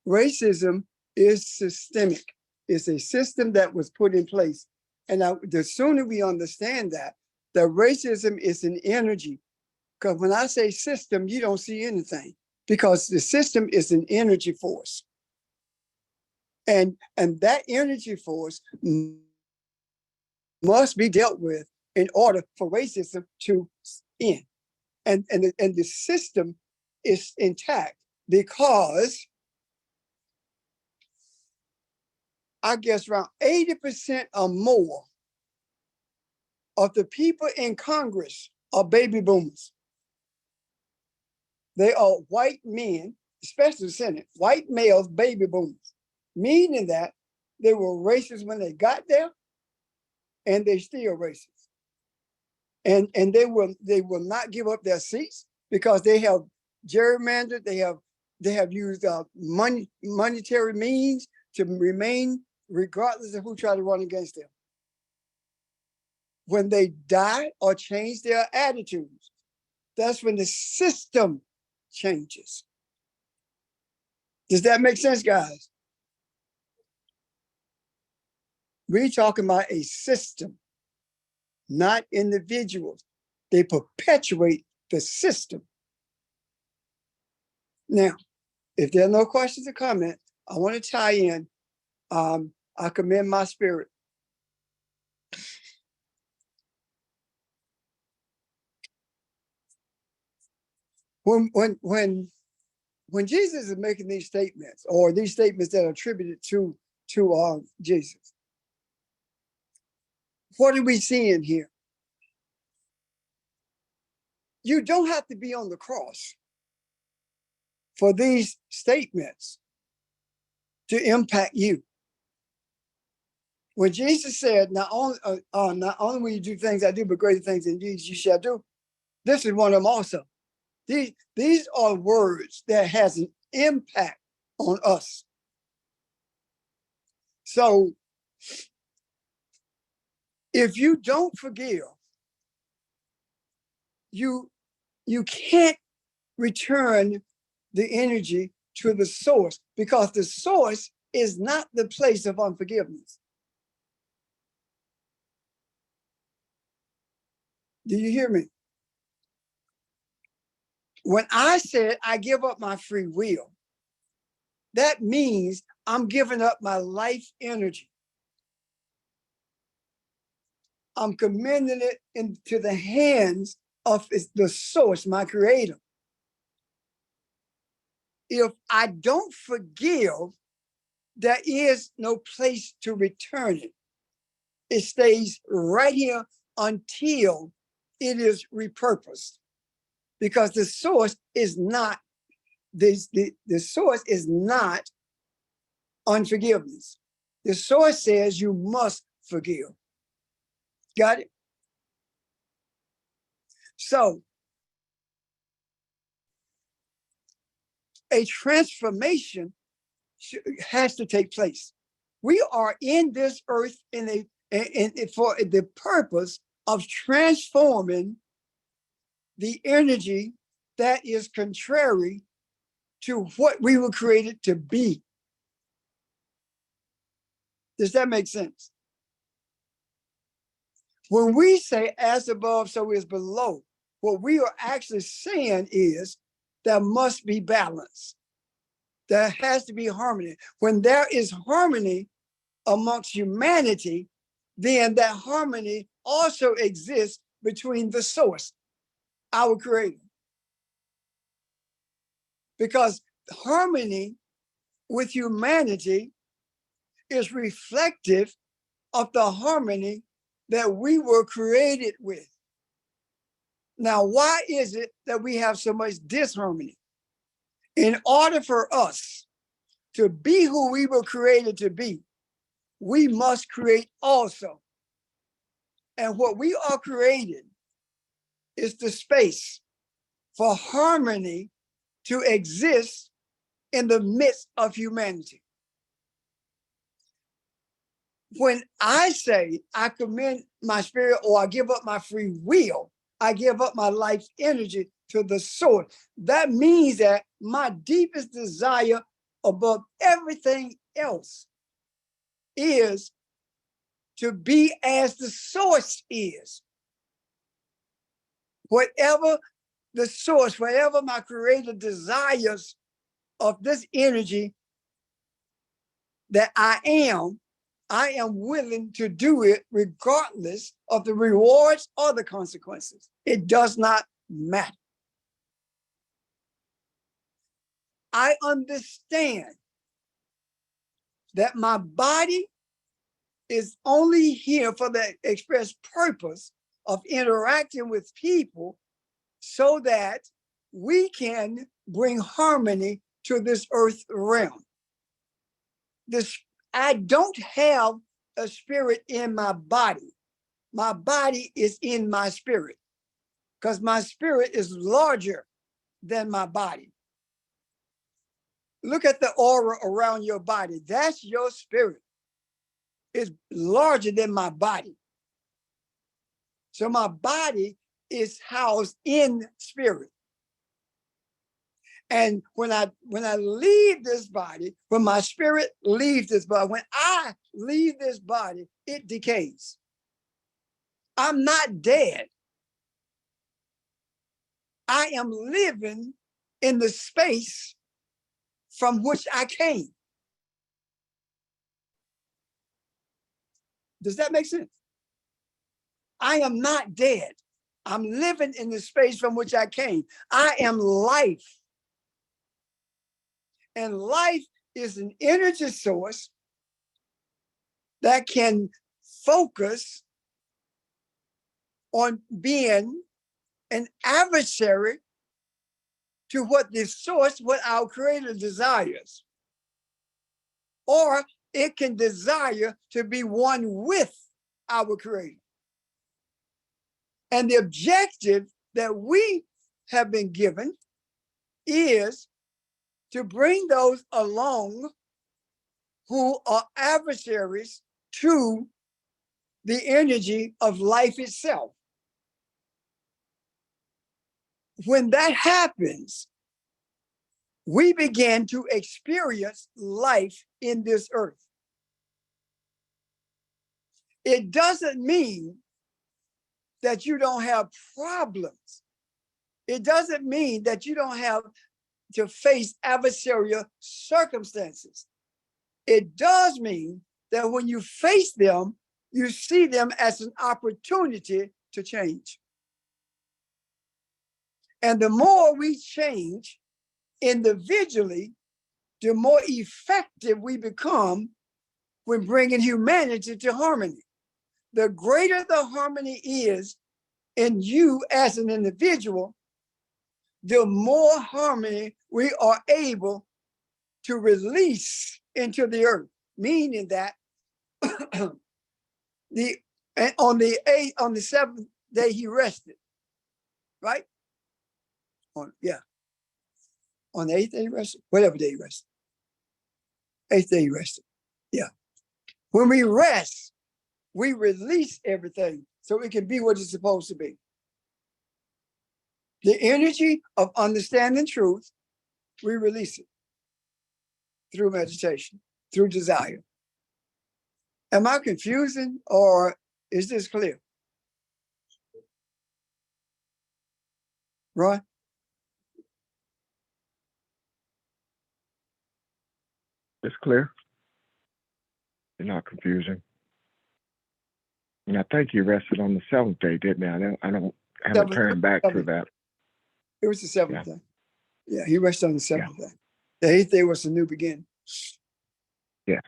Racism is systemic. It's a system that was put in place. And the sooner we understand that racism is an energy, because when I say system, you don't see anything, because the system is an energy force. And that energy force must be dealt with in order for racism to end. And the system is intact because I guess around 80% or more of the people in Congress are baby boomers. They are white men, especially the Senate, white males, baby boomers, meaning that they were racist when they got there, and they still racist. And they will not give up their seats because they have gerrymandered, they have used monetary means to remain regardless of who try to run against them. When they die or change their attitudes, that's when the system changes. Does that make sense, guys? We're talking about a system, not individuals. They perpetuate the system. Now, if there are no questions or comments, I want to tie in. I commend my spirit. When Jesus is making these statements, or these statements that are attributed to Jesus, what are we seeing here? You don't have to be on the cross for these statements to impact you. When Jesus said, not only will you do things I do, but greater things than these you shall do, this is one of them also. These are words that has an impact on us. So if you don't forgive, you can't return the energy to the source, because the source is not the place of unforgiveness. Do you hear me? When I said I give up my free will, that means I'm giving up my life energy. I'm commending it into the hands of the source, my creator. If I don't forgive, there is no place to return it. It stays right here until it is repurposed, because the source is not the source is not unforgiveness. The source says you must forgive. Got it? So a transformation has to take place. We are in this earth for the purpose of transforming the energy that is contrary to what we were created to be. Does that make sense? When we say as above, so is below, what we are actually saying is there must be balance. There has to be harmony. When there is harmony amongst humanity, then that harmony also exists between the source, our creator. Because harmony with humanity is reflective of the harmony that we were created with. Now, why is it that we have so much disharmony? In order for us to be who we were created to be, we must create also. And what we are creating is the space for harmony to exist in the midst of humanity. When I say I commend my spirit, or I give up my free will, I give up my life energy to the source, that means that my deepest desire above everything else is to be as the source is. Whatever the source, whatever my creator desires of this energy that I am willing to do it regardless of the rewards or the consequences. It does not matter. I understand that my body is only here for the express purpose of interacting with people so that we can bring harmony to this earth realm. I don't have a spirit in my body. My body is in my spirit because my spirit is larger than my body. Look at the aura around your body. That's your spirit. It's larger than my body. So my body is housed in spirit. And when I leave this body, when my spirit leaves this body, when I leave this body, it decays. I'm not dead. I am living in the space from which I came. Does that make sense? I am not dead. I'm living in the space from which I came. I am life. And life is an energy source that can focus on being an adversary to what the source, what our creator desires. Or it can desire to be one with our creator. And the objective that we have been given is to bring those along who are adversaries to the energy of life itself. When that happens, we begin to experience life in this earth. It doesn't mean that you don't have problems. It doesn't mean that you don't have to face adversarial circumstances. It does mean that when you face them, you see them as an opportunity to change. And the more we change individually, the more effective we become when bringing humanity to harmony. The greater the harmony is in you as an individual, the more harmony we are able to release into the earth. Meaning that on the 7th day he rested, right? On the 8th day he rested, whatever day he rested. 8th day he rested, yeah. When we rest, we release everything so it can be what it's supposed to be. The energy of understanding truth, we release it through meditation, through desire. Am I confusing or is this clear? Right? It's clear. You're not confusing. And I think he rested on the 7th day, didn't he? I haven't turned back to that. It was the 7th day. Yeah, he rested on the 7th day. The 8th day was the new beginning. Yes.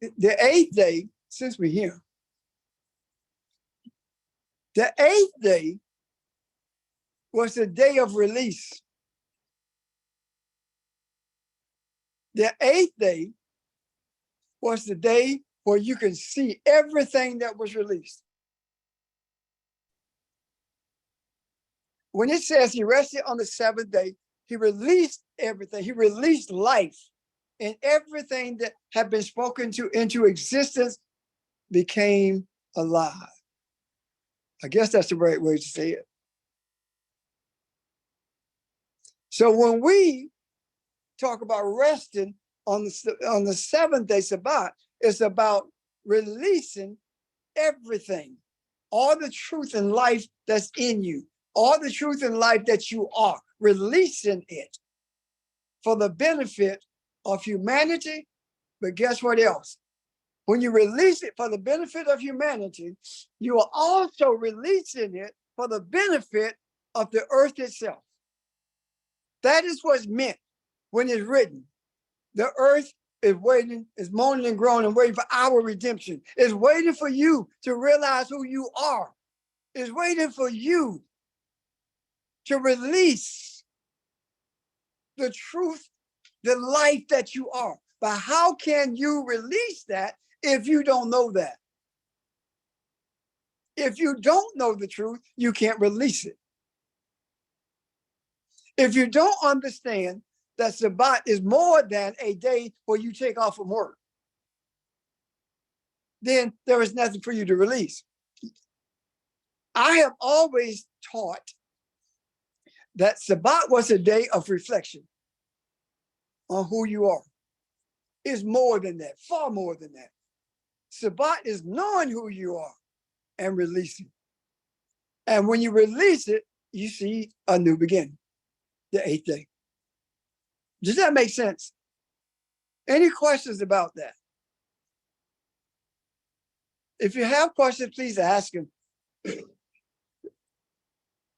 The 8th day, since we're here, the 8th day was the day of release. The 8th day was the day where you can see everything that was released. When it says he rested on the 7th day, he released everything. He released life, and everything that had been spoken to into existence became alive. I guess that's the right way to say it. So when we talk about resting on the 7th day Sabbath, it's about releasing everything, all the truth and life that's in you, all the truth and life that you are, releasing it for the benefit of humanity. But guess what else? When you release it for the benefit of humanity, you are also releasing it for the benefit of the earth itself. That is what's meant when it's written. The earth is waiting, is moaning and groaning, waiting for our redemption. It's waiting for you to realize who you are. It's waiting for you to release the truth, the life that you are. But how can you release that if you don't know that? If you don't know the truth, you can't release it. If you don't understand that Shabbat is more than a day where you take off from work, then there is nothing for you to release. I have always taught that Shabbat was a day of reflection on who you are. It's more than that, far more than that. Shabbat is knowing who you are and releasing. And when you release it, you see a new beginning, the 8th day. Does that make sense? Any questions about that? If you have questions, please ask them.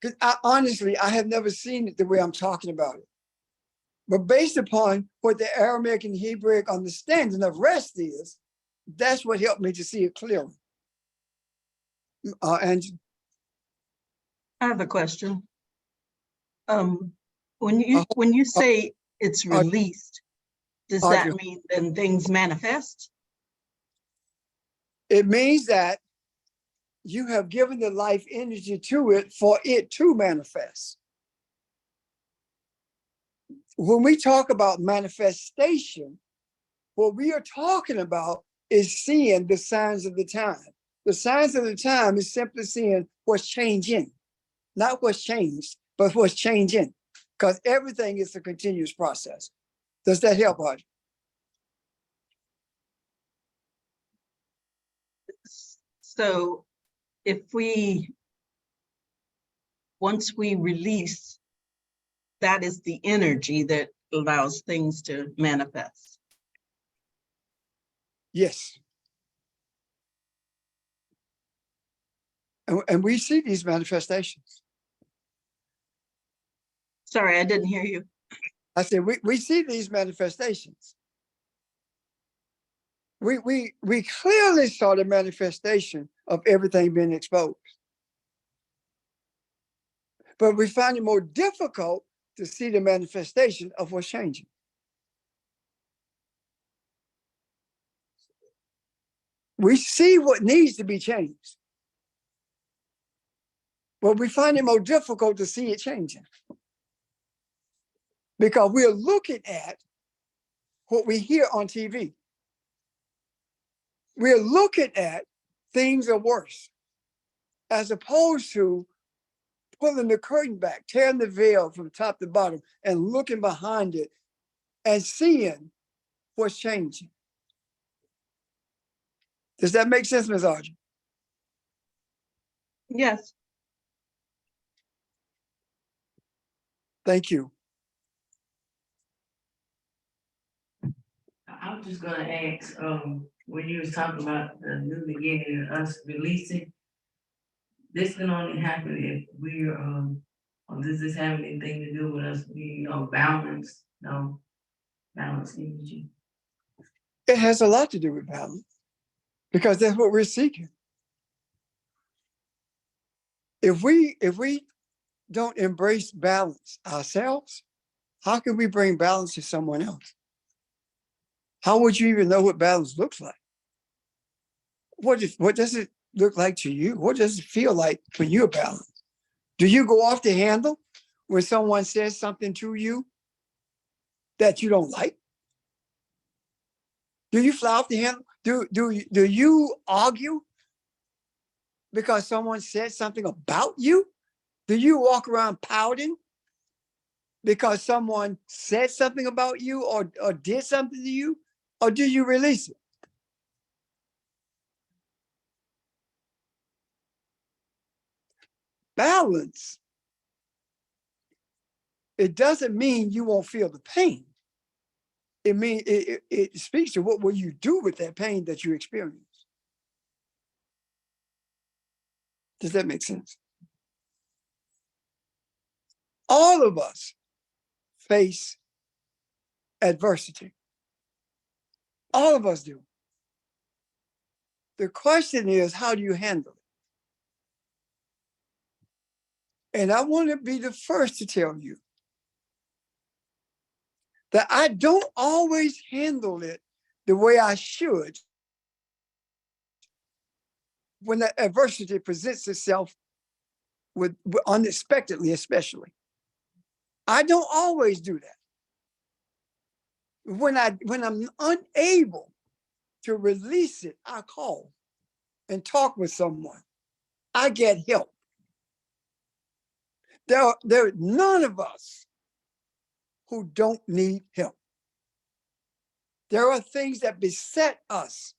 Because honestly, I have never seen it the way I'm talking about it. But based upon what the Aramaic and Hebrew understanding of rest is, that's what helped me to see it clearly. And I have a question. When you say it's released, does that mean then things manifest? it means that you have given the life energy to it for it to manifest. When we talk about manifestation, what we are talking about is seeing the signs of the time. The signs of the time is simply seeing what's changing, not what's changed, but what's changing, because everything is a continuous process. Does that help, Audrey? So if once we release, that is the energy that allows things to manifest. Yes. And we see these manifestations. Sorry, I didn't hear you. I said, we see these manifestations. We clearly saw the manifestation of everything being exposed. But we find it more difficult to see the manifestation of what's changing. We see what needs to be changed, but we find it more difficult to see it changing. Because we're looking at what we hear on TV. We're looking at things are worse, as opposed to pulling the curtain back, tearing the veil from top to bottom, and looking behind it and seeing what's changing. Does that make sense, Ms. Audrey? Yes. Thank you. I was just gonna ask, when you was talking about the new beginning and us releasing, this can only happen if we're, or does this have anything to do with us being, balanced, balanced energy? It has a lot to do with balance, because that's what we're seeking. If we don't embrace balance ourselves, how can we bring balance to someone else? How would you even know what balance looks like? What does it look like to you? What does it feel like when you're balanced? Do you go off the handle when someone says something to you that you don't like? Do you fly off the handle? Do you argue because someone said something about you? Do you walk around pouting because someone said something about you or did something to you? Or do you release it? Balance. It doesn't mean you won't feel the pain. It means it speaks to what will you do with that pain that you experience. Does that make sense? All of us face adversity. All of us do. The question is, how do you handle it? And I want to be the first to tell you that I don't always handle it the way I should when the adversity presents itself with unexpectedly, especially. I don't always do that. When I'm unable to release it, I call and talk with someone. I get help. There are none of us who don't need help. There are things that beset us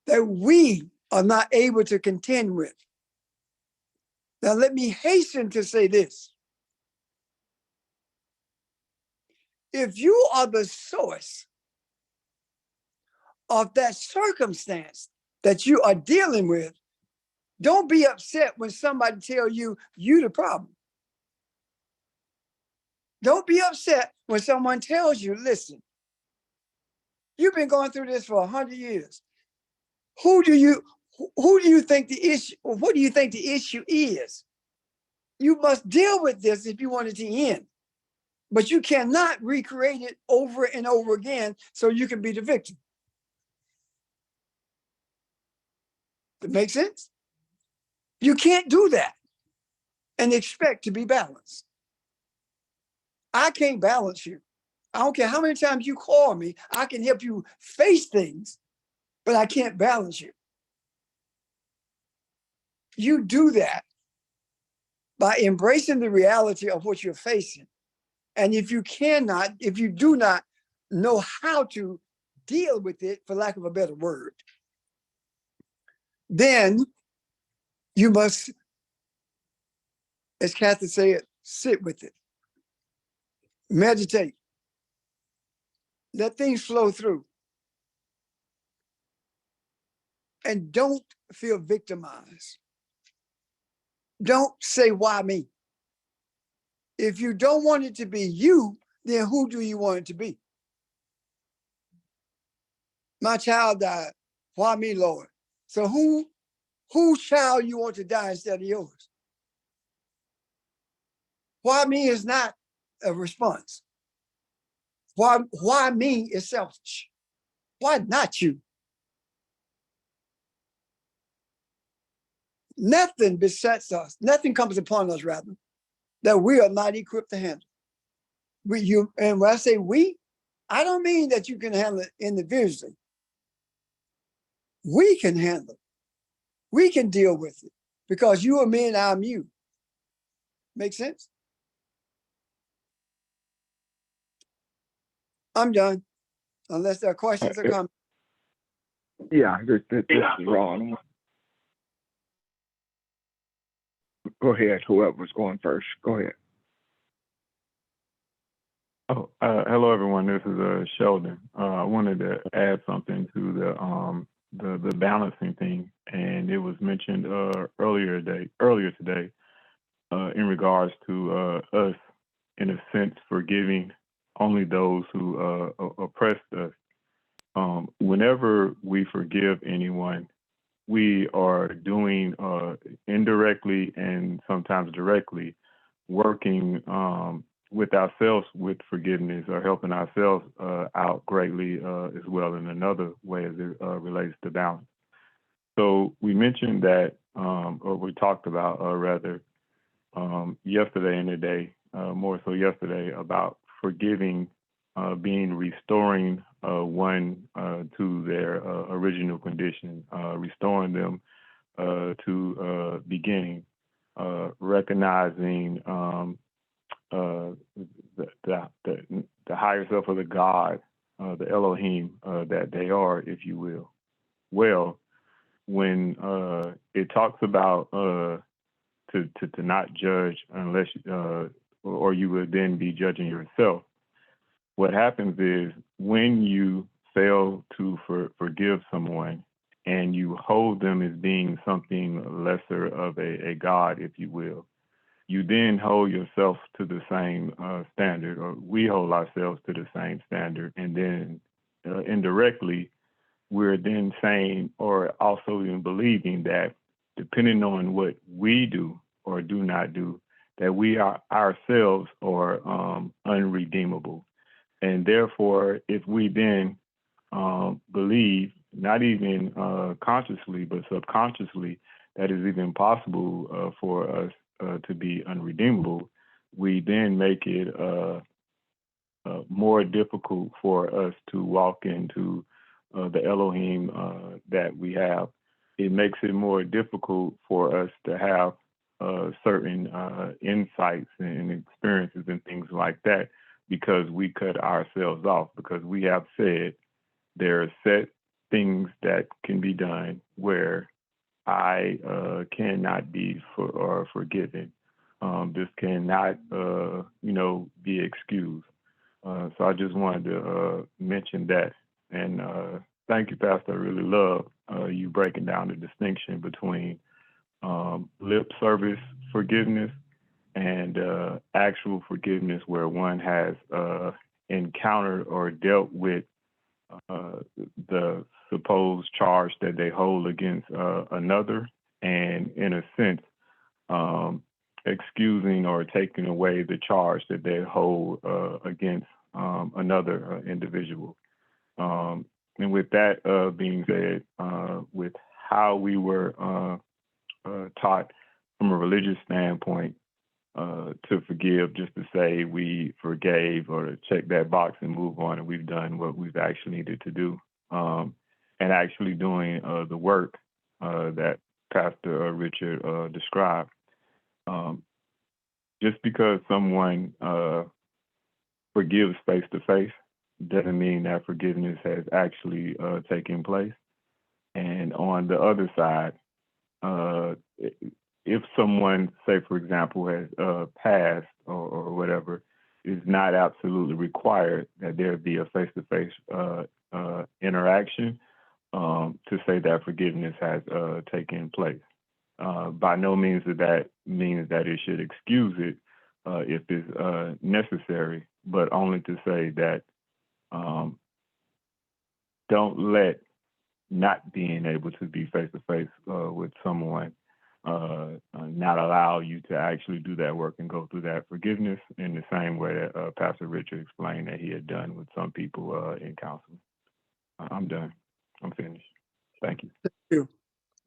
that we are not able to contend with. Now, let me hasten to say this. If you are the source of that circumstance that you are dealing with, don't be upset when somebody tells you the problem. Don't be upset when someone tells you, listen, you've been going through this for 100 years. Who do you think the issue, or what do you think the issue is? You must deal with this if you want it to end. But you cannot recreate it over and over again so you can be the victim. That makes sense? You can't do that and expect to be balanced. I can't balance you. I don't care how many times you call me, I can help you face things, but I can't balance you. You do that by embracing the reality of what you're facing. And if you do not know how to deal with it, for lack of a better word, then you must, as Kathy said, sit with it, meditate, let things flow through, and don't feel victimized. Don't say, why me? If you don't want it to be you, then who do you want it to be? My child died. Why me, Lord? So whose child you want to die instead of yours? Why me is not a response. Why me is selfish. Why not you? Nothing besets us, nothing comes upon us, rather, that we are not equipped to handle. And when I say we, I don't mean that you can handle it individually. We can handle it. We can deal with it because you are me and I'm you. Make sense? I'm done, unless there are questions or comments. Yeah, this is Ron. Go ahead, whoever's going first. Go ahead. Oh, hello everyone. This is Sheldon. I wanted to add something to the balancing thing, and it was mentioned earlier today in regards to us, in a sense, forgiving only those who oppressed us. Whenever we forgive anyone, we are doing indirectly and sometimes directly working with ourselves with forgiveness, or helping ourselves out greatly as well in another way as it relates to balance. So we mentioned that, or we talked about rather yesterday in the day, more so yesterday, about forgiving being restoring one to their original condition, restoring them to beginning, recognizing the higher self of the God, the Elohim that they are, if you will. Well, when it talks about to not judge unless, or you would then be judging yourself. What happens is when you fail to forgive someone and you hold them as being something lesser of a God, if you will, you then hold yourself to the same standard, or we hold ourselves to the same standard, and then indirectly, we're then saying, or also even believing that depending on what we do or do not do, that we are ourselves are unredeemable. And therefore, if we then believe, not even consciously, but subconsciously, that is even possible for us to be unredeemable, we then make it more difficult for us to walk into the Elohim that we have. It makes it more difficult for us to have certain insights and experiences and things like that, because we cut ourselves off, because we have said there are set things that can be done where I cannot be forgiven. This cannot, be excused. So I just wanted to mention that. And thank you, Pastor. I really love you breaking down the distinction between lip service forgiveness and actual forgiveness, where one has encountered or dealt with the supposed charge that they hold against another, and in a sense, excusing or taking away the charge that they hold against another individual. And with that being said, with how we were taught from a religious standpoint to forgive, just to say we forgave or to check that box and move on, and we've done what we've actually needed to do, and actually doing the work that Pastor Richard described. Just because someone forgives face to face doesn't mean that forgiveness has actually taken place. And on the other side, if someone, say for example, has passed or whatever, it's not absolutely required that there be a face-to-face interaction to say that forgiveness has taken place. By no means that means that it should excuse it if it's necessary, but only to say that don't let not being able to be face-to-face with someone not allow you to actually do that work and go through that forgiveness in the same way that Pastor Richard explained that he had done with some people in counseling. I'm done. I'm finished. Thank you. Thank you.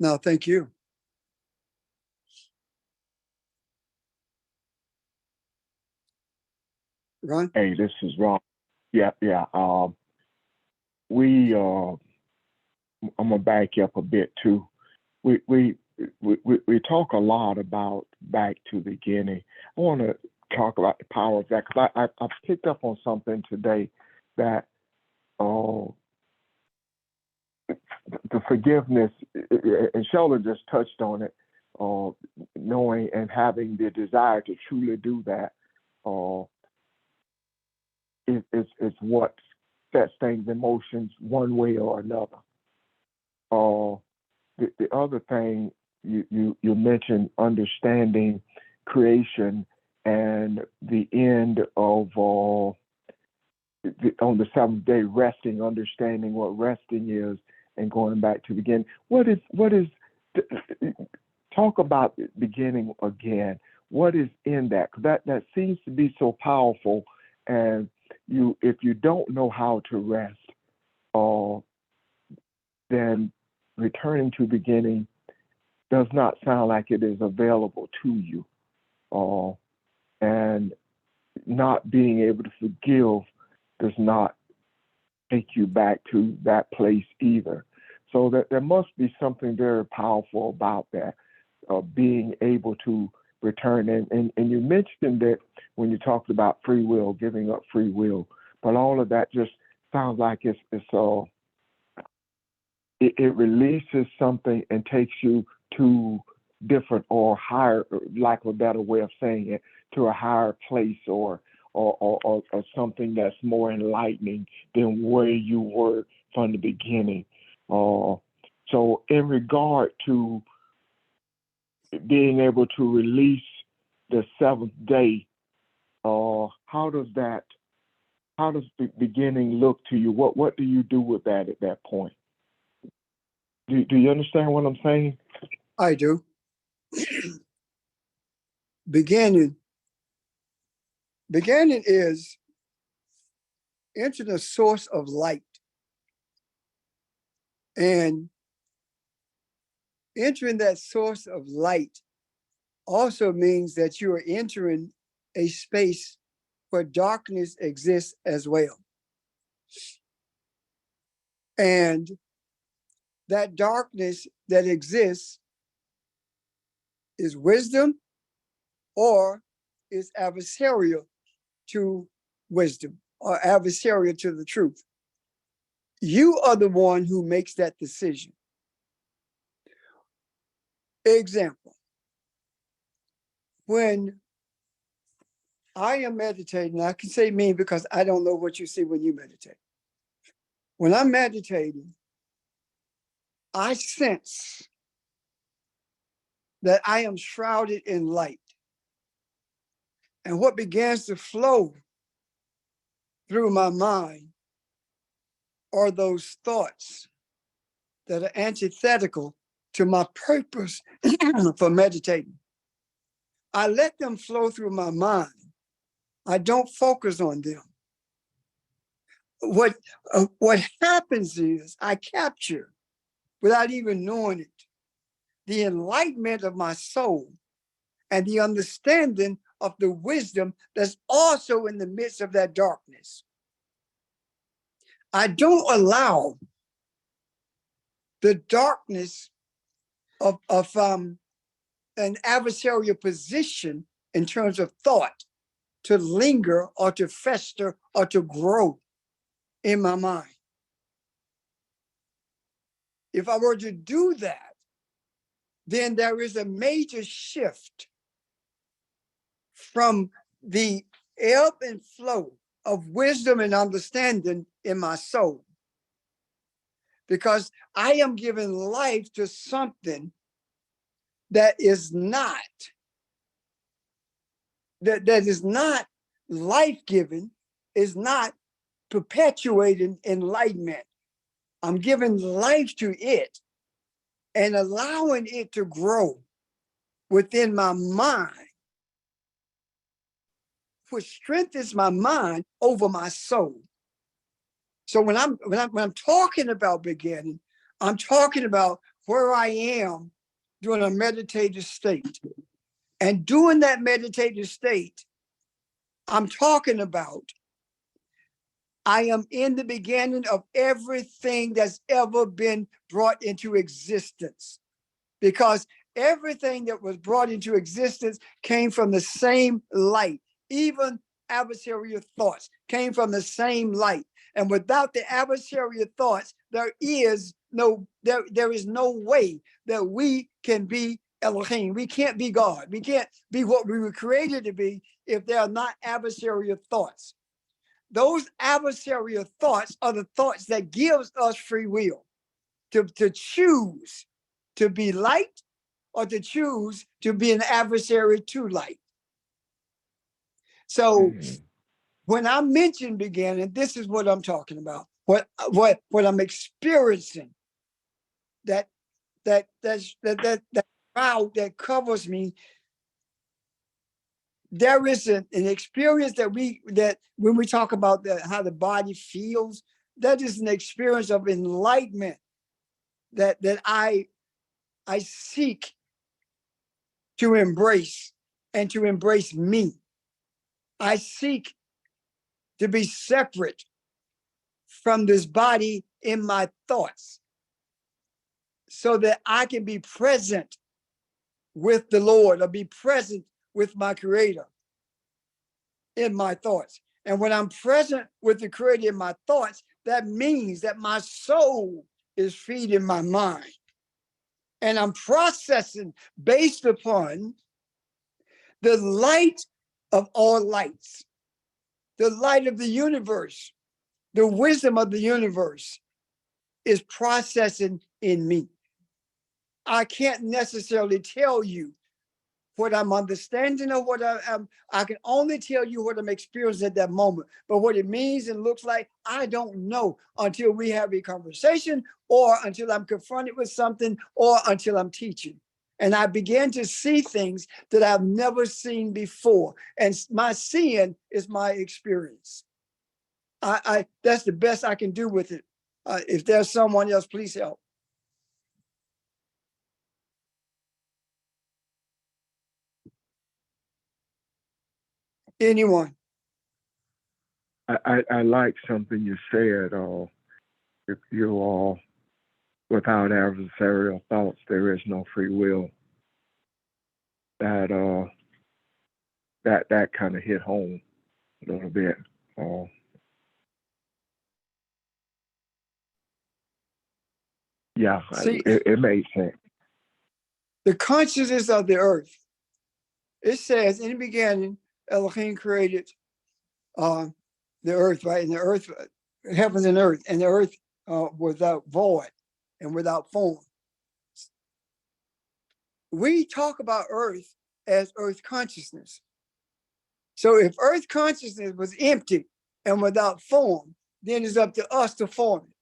No, thank you. Ron? Hey, this is Ron. Yeah. I'm gonna back you up a bit too. We talk a lot about back to the beginning. I want to talk about the power of that, because I picked up on something today that the forgiveness, and Sheldon just touched on it, knowing and having the desire to truly do that is what sets things in motion one way or another. The other thing you mentioned, understanding creation and the end of on the seventh day resting, understanding what resting is, and going back to the beginning. What is talk about the beginning again? What is in that? 'Cause that seems to be so powerful, and if you don't know how to rest, then returning to beginning does not sound like it is available to you. And not being able to forgive does not take you back to that place either. So that there must be something very powerful about that, being able to return. And you mentioned it when you talked about free will, giving up free will, but all of that just sounds like it releases something and takes you to different or higher, lack of a better way of saying it, to a higher place or something that's more enlightening than where you were from the beginning. So in regard to being able to release the seventh day, how does the beginning look to you? What do you do with that at that point? Do you understand what I'm saying? I do. Beginning is enter the source of light. And entering that source of light also means that you are entering a space where darkness exists as well. And that darkness that exists is wisdom or is adversarial to wisdom or adversarial to the truth. You are the one who makes that decision. Example, when I am meditating, I can say me because I don't know what you see when you meditate. When I'm meditating, I sense that I am shrouded in light. And what begins to flow through my mind are those thoughts that are antithetical to my purpose for meditating. I let them flow through my mind. I don't focus on them. What happens is I capture, without even knowing it, the enlightenment of my soul and the understanding of the wisdom that's also in the midst of that darkness. I don't allow the darkness of an adversarial position in terms of thought to linger or to fester or to grow in my mind. If I were to do that, then there is a major shift from the ebb and flow of wisdom and understanding in my soul. Because I am giving life to something that is not life-giving, is not perpetuating enlightenment. I'm giving life to it and allowing it to grow within my mind, which strengthens my mind over my soul. So when I'm talking about beginning, I'm talking about where I am during a meditative state. And during that meditative state, I'm talking about I am in the beginning of everything that's ever been brought into existence. Because everything that was brought into existence came from the same light. Even adversarial thoughts came from the same light. And without the adversarial thoughts, there is no way that we can be Elohim. We can't be God. We can't be what we were created to be if there are not adversarial thoughts. Those adversarial thoughts are the thoughts that gives us free will to choose to be light or to choose to be an adversary to light. So when I mention beginning, this is what I'm talking about. What I'm experiencing, that cloud that covers me. There is an experience that when we talk about how the body feels, that is an experience of enlightenment that I seek to embrace and to embrace me. I seek to be separate from this body in my thoughts so that I can be present with the Lord or be present with my Creator in my thoughts. And when I'm present with the Creator in my thoughts, that means that my soul is feeding my mind. And I'm processing based upon the light of all lights, the light of the universe, the wisdom of the universe is processing in me. I can't necessarily tell you what I'm understanding of what I can only tell you what I'm experiencing at that moment. But what it means and looks like, I don't know until we have a conversation or until I'm confronted with something or until I'm teaching. And I began to see things that I've never seen before. And my seeing is my experience. That's the best I can do with it. If there's someone else, please help. Anyone? I like something you said. If you all, without adversarial thoughts, there is no free will. That kind of hit home a little bit. Yeah, See, it made sense. the consciousness of the earth. It says in the beginning, Elohim created the earth, right? And the earth, heavens and the earth without void and without form. We talk about earth as earth consciousness. So if earth consciousness was empty and without form, then it's up to us to form it.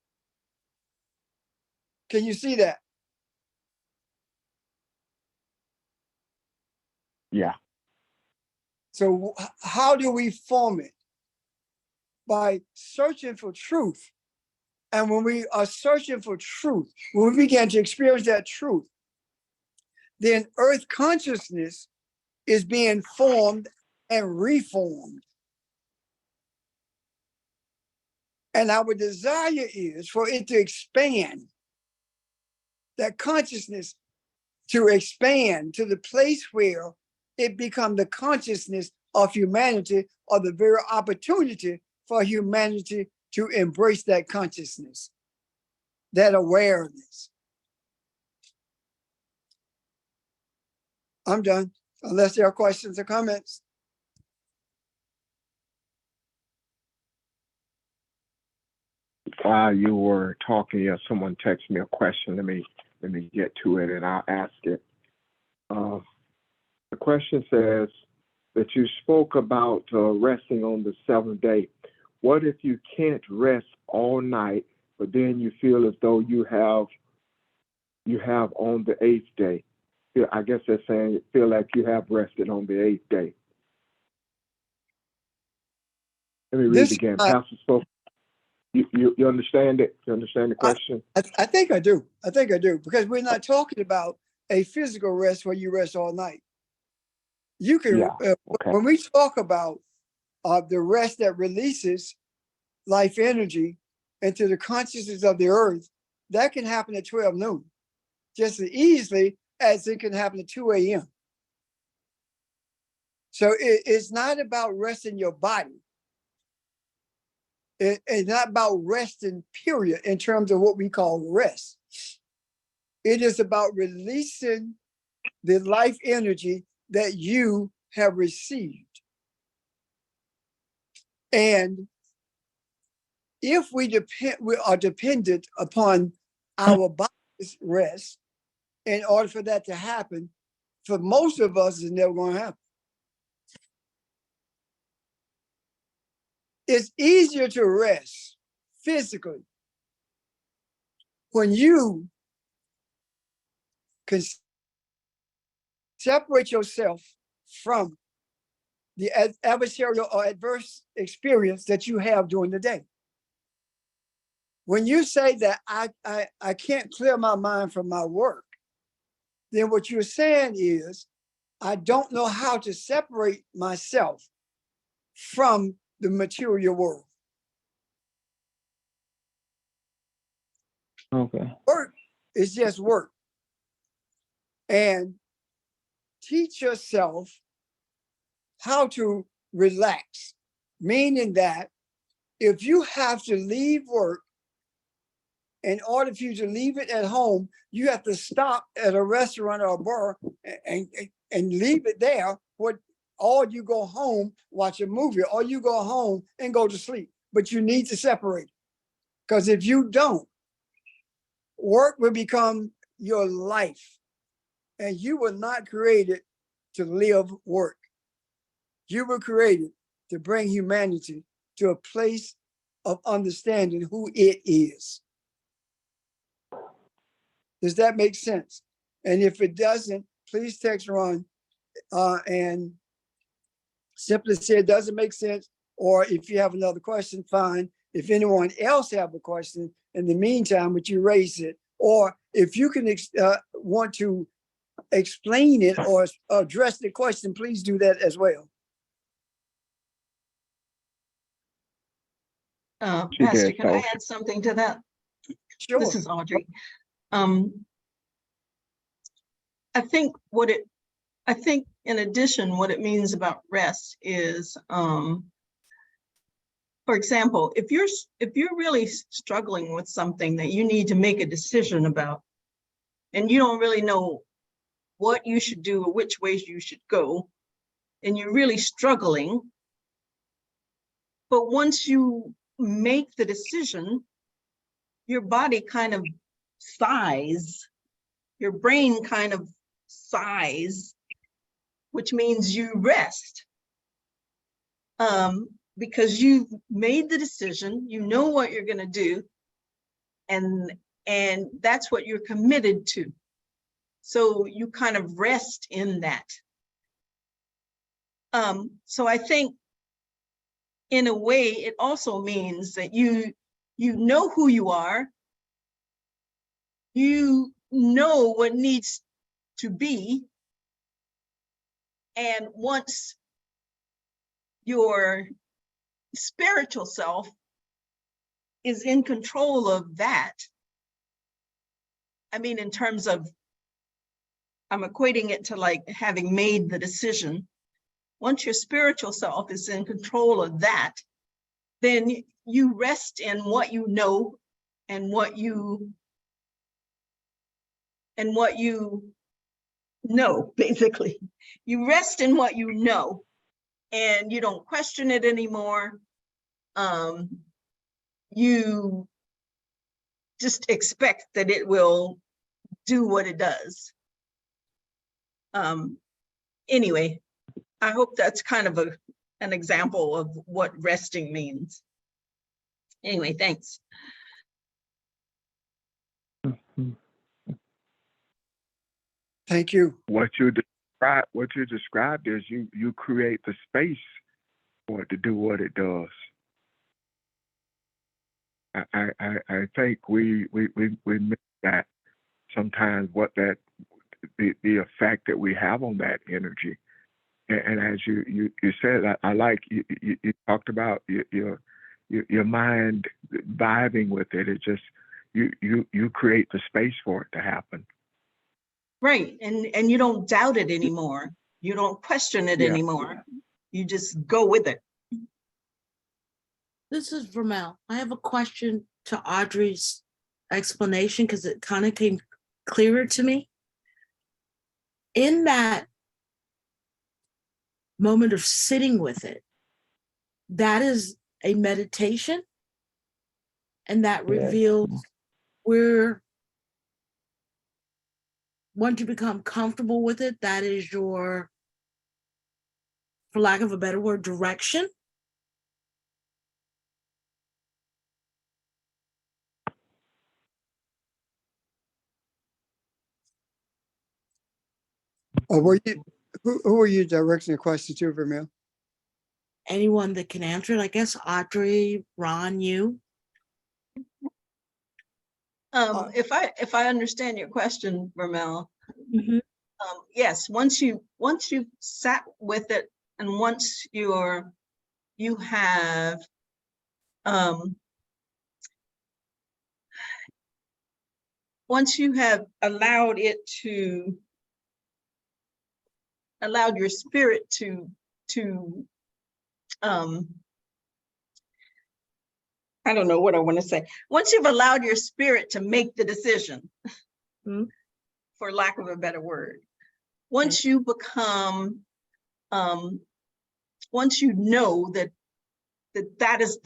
Can you see that? Yeah. So how do we form it? By searching for truth. And when we are searching for truth, when we begin to experience that truth, then earth consciousness is being formed and reformed. And our desire is for it to expand, that consciousness to expand to the place where it becomes the consciousness of humanity, or the very opportunity for humanity to embrace that consciousness, that awareness. I'm done, unless there are questions or comments. While you were talking, someone texted me a question. Let me get to it and I'll ask it. The question says that you spoke about resting on the seventh day. What if you can't rest all night, but then you feel as though you have on the eighth day? I guess they're saying you feel like you have rested on the eighth day. Let me read it again. Pastor spoke. You understand it? You understand the question? I think I do. I think I do, because we're not talking about a physical rest where you rest all night. You can, okay. When we talk about the rest that releases life energy into the consciousness of the earth, that can happen at 12 noon, just as easily as it can happen at 2 a.m. So it's not about resting your body. It's not about resting, period, in terms of what we call rest. It is about releasing the life energy that you have received. And if we are dependent upon our body's rest, in order for that to happen, for most of us, it's never going to happen. It's easier to rest physically when you can separate yourself from the adversarial or adverse experience that you have during the day. When you say that I can't clear my mind from my work, then what you're saying is, I don't know how to separate myself from the material world. Okay. Work is just work. And teach yourself how to relax, meaning that if you have to leave work, in order for you to leave it at home, you have to stop at a restaurant or a bar and leave it there. Or you go home, watch a movie, or you go home and go to sleep. But you need to separate. Because if you don't, work will become your life. And you were not created to live, work. You were created to bring humanity to a place of understanding who it is. Does that make sense? And if it doesn't, please text Ron and simply say it doesn't make sense. Or if you have another question, fine. If anyone else have a question in the meantime, would you raise it? Or if you can want to explain it or address the question, please do that as well. She Pastor, did can I so. add something to that? Sure. This is Audrey. I think in addition, what it means about rest is, for example, if you're really struggling with something that you need to make a decision about, and you don't really know what you should do or which ways you should go, and you're really struggling, but once you make the decision, your body kind of sighs, your brain kind of sighs, which means you rest. Because you've made the decision, you know what you're gonna do, and that's what you're committed to. So you kind of rest in that. So I think in a way, it also means that you know who you are, you know what needs to be, and once your spiritual self is in control of that, I mean, in terms of, I'm equating it to like having made the decision. Once your spiritual self is in control of that, then you rest in what you know and what you know, basically. You rest in what you know, and you don't question it anymore. You just expect that it will do what it does. Anyway, I hope that's kind of an example of what resting means. Anyway, thanks. Thank you. What you described is you create the space for it to do what it does. I think we miss that sometimes, what that the effect that we have on that energy. And as you said, I like you talked about your mind vibing with it. It just you create the space for it to happen. Right, and you don't doubt it anymore. You don't question it anymore. You just go with it. This is Vermel. I have a question to Audrey's explanation because it kind of came clearer to me. In that moment of sitting with it, that is a meditation, and that reveals where, once you become comfortable with it, that is your, for lack of a better word, direction. Or were you, who are you directing the question to, Vermeil? Anyone that can answer it, I guess Audrey, Ron, you. If I understand your question, Vermel, Mm-hmm. Yes, once you sat with it, and once you have once you have allowed your spirit to I don't know what I want to say. Once you've allowed your spirit to make the decision, for lack of a better word, once you become, once you know that is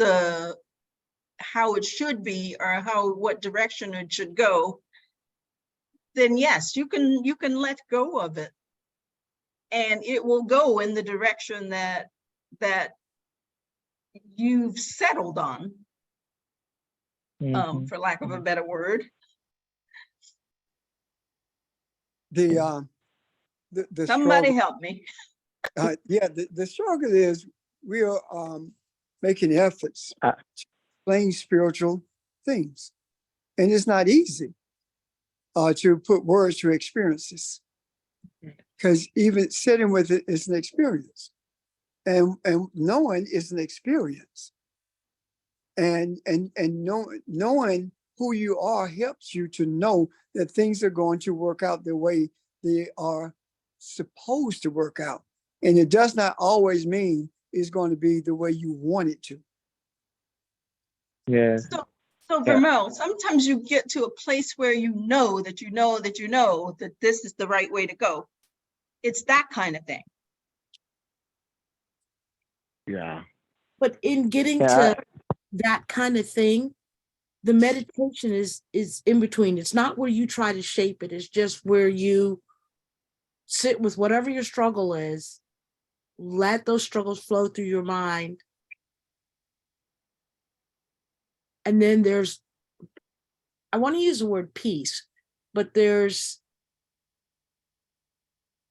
how it should be, or what direction it should go, then yes, you can let go of it. and it will go in the direction that you've settled on, for lack of a better word. The Somebody struggle, help me. yeah, the struggle is we are making efforts to explain spiritual things. And it's not easy to put words to experiences, because even sitting with it is an experience, and knowing is an experience, and knowing who you are helps you to know that things are going to work out the way they are supposed to work out, and it does not always mean it's going to be the way you want it to. Yeah. So Vermel, sometimes you get to a place where you know that this is the right way to go. It's that kind of thing. Yeah. But in getting Yeah. to that kind of thing, the meditation is in between. It's not where you try to shape it. It's just where you sit with whatever your struggle is, let those struggles flow through your mind. And then there's, I want to use the word peace, but there's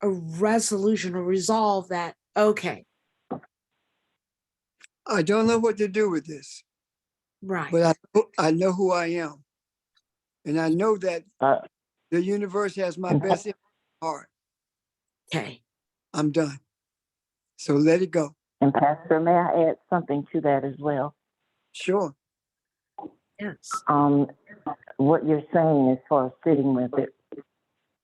a resolution, a resolve that, okay, I don't know what to do with this, right. but I know who I am, and I know that Uh, the universe has my best interest at heart. Okay. I'm done. So let it go. And Pastor, may I add something to that as well? Sure. Yes. What you're saying as far as sitting with it,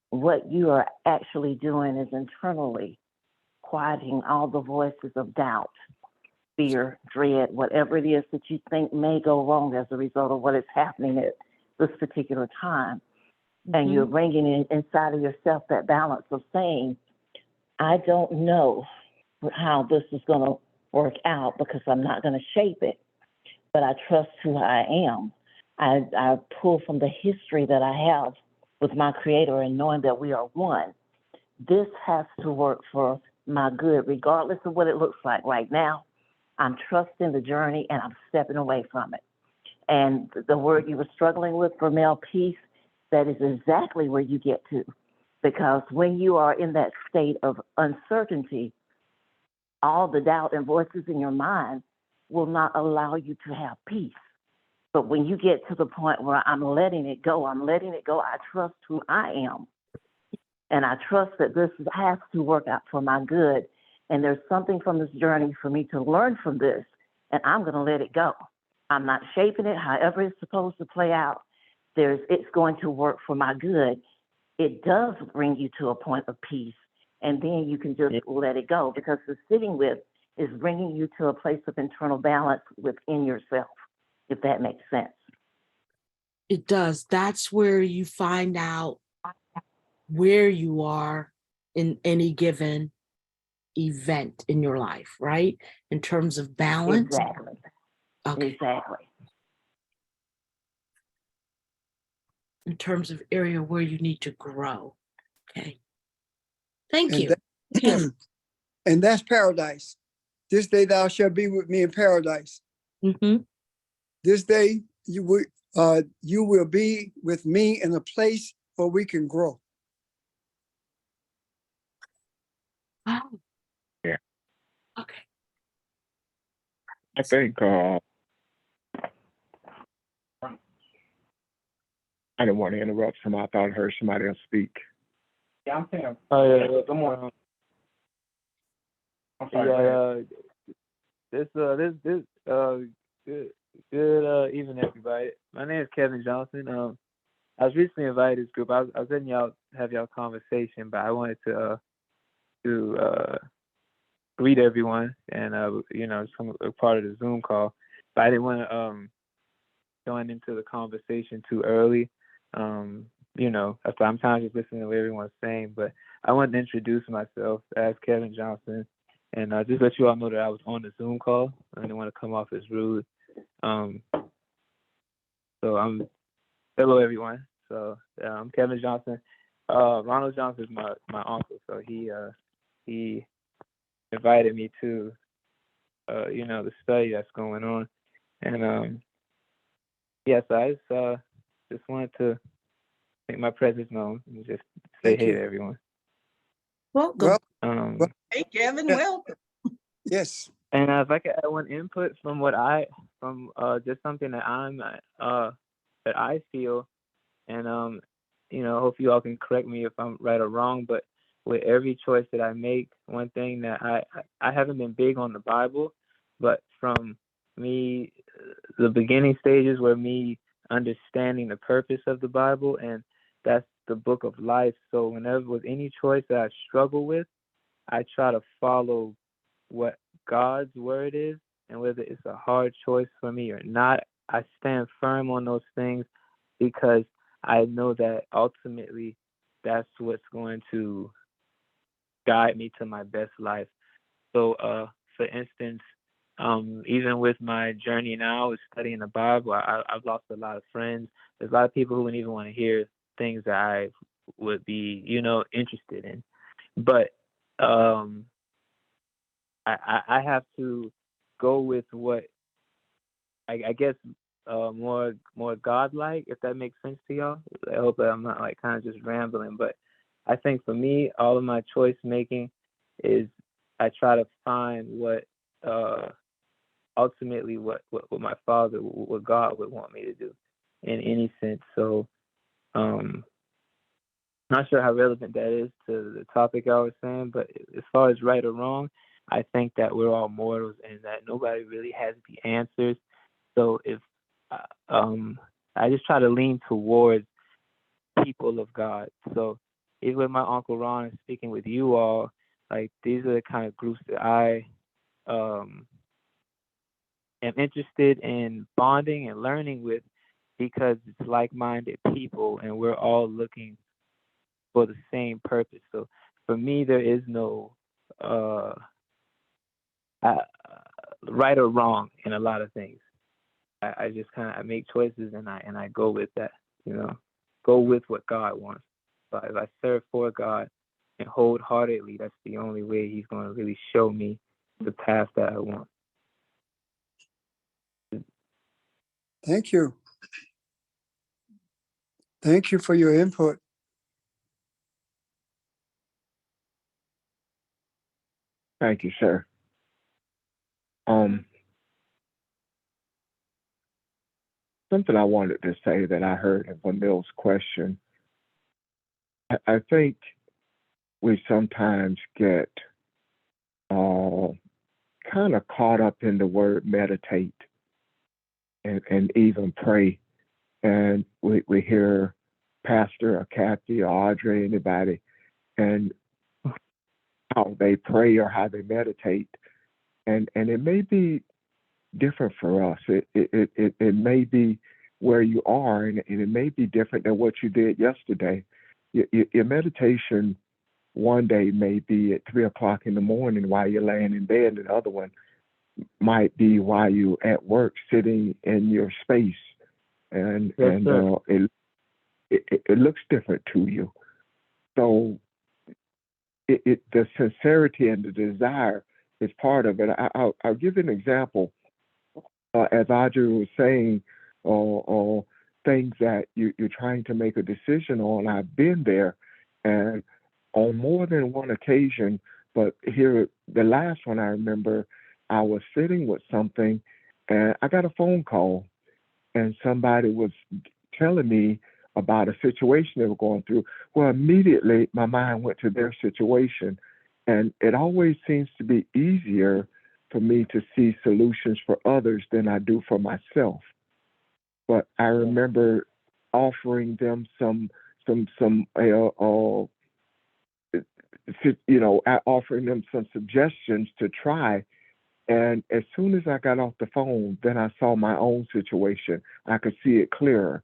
what you are actually doing is internally quieting all the voices of doubt, fear, dread, whatever it is that you think may go wrong as a result of what is happening at this particular time. And you're bringing in inside of yourself that balance of saying, I don't know how this is going to work out because I'm not going to shape it, but I trust who I am. I pull from the history that I have with my Creator and knowing that we are one. This has to work for my good, regardless of what it looks like right now. I'm trusting the journey and I'm stepping away from it. And the word you were struggling with, Vermel, peace, that is exactly where you get to. Because when you are in that state of uncertainty, all the doubt and voices in your mind will not allow you to have peace. But when you get to the point where I'm letting it go, I trust who I am. And I trust that this has to work out for my good. And there's something from this journey for me to learn from this, and I'm going to let it go. I'm not shaping it however it's supposed to play out. It's going to work for my good. It does bring you to a point of peace, and then you can just let it go, because the sitting with is bringing you to a place of internal balance within yourself, if that makes sense. It does. That's where you find out where you are in any given event in your life, right? In terms of balance. Exactly. Okay. Exactly. In terms of area where you need to grow. Okay. Thank And you. and that's paradise. This day thou shalt be with me in paradise. This day you will be with me in a place where we can grow. Oh. Yeah. Okay. I think I didn't want to interrupt somebody. I thought I heard somebody else speak. Yeah, I'm Sam. Oh yeah, good morning. I'm sorry. Good evening, everybody. My name is Kevin Johnson. I was recently invited to this group. I was letting y'all have y'all conversation, but I wanted to greet everyone and some a part of the Zoom call. But I didn't want to join into the conversation too early. That's why I'm kind of just listening to what everyone's saying. But I wanted to introduce myself as Kevin Johnson and just let you all know that I was on the Zoom call. I didn't want to come off as rude. So hello everyone. So I'm Kevin Johnson. Ronald Johnson is my uncle. So he he invited me to, the study that's going on. And yes, I just wanted to make my presence known and just say Thank hey you. to everyone. Welcome. Well, Um, Hey, Kevin, Yeah. welcome. yes, and if I could add one input from just something that that I feel, and hope you all can correct me if I'm right or wrong, but with every choice that I make, one thing that I haven't been big on the Bible, but from me, the beginning stages were me understanding the purpose of the Bible, and that's the book of life. So whenever with any choice that I struggle with, I try to follow what God's word is, and whether it's a hard choice for me or not, I stand firm on those things because I know that ultimately that's what's going to guide me to my best life. So, for instance, even with my journey now with studying the Bible, I've lost a lot of friends. There's a lot of people who wouldn't even want to hear things that I would be, interested in. But I have to go with what I guess more godlike, if that makes sense to y'all. I hope that I'm not like kind of just rambling, but I think for me, all of my choice making is I try to find what ultimately what my father, what God would want me to do in any sense. So not sure how relevant that is to the topic I was saying, but as far as right or wrong, I think that we're all mortals and that nobody really has the answers. So if I just try to lean towards people of God. So even with my Uncle Ron and speaking with you all, like these are the kind of groups that I am interested in bonding and learning with because it's like-minded people and we're all looking for the same purpose. So for me, there is no right or wrong in a lot of things. I just kind of make choices and I go with that, go with what God wants. But if I serve for God and wholeheartedly, that's the only way He's going to really show me the path that I want. thank you. Thank you for your input. Thank you, sir. Something I wanted to say that I heard in Vanille's question. I think we sometimes get kind of caught up in the word meditate and even pray. And we hear Pastor or Kathy or Audrey, anybody, and how they pray or how they meditate. And it may be different for us. It may be where you are, and it may be different than what you did yesterday. Your meditation one day may be at 3 o'clock in the morning while you're laying in bed, and the other one might be while you're at work sitting in your space, and Yes, it looks different to you. So the sincerity and the desire is part of it. I'll give an example. As Audrey was saying, or things that you're trying to make a decision on. I've been there, and on more than one occasion, but here, the last one I remember, I was sitting with something, and I got a phone call, and somebody was telling me about a situation they were going through. Well, immediately my mind went to their situation, and it always seems to be easier for me to see solutions for others than I do for myself. But I remember offering them offering them some suggestions to try. And as soon as I got off the phone, then I saw my own situation. I could see it clearer.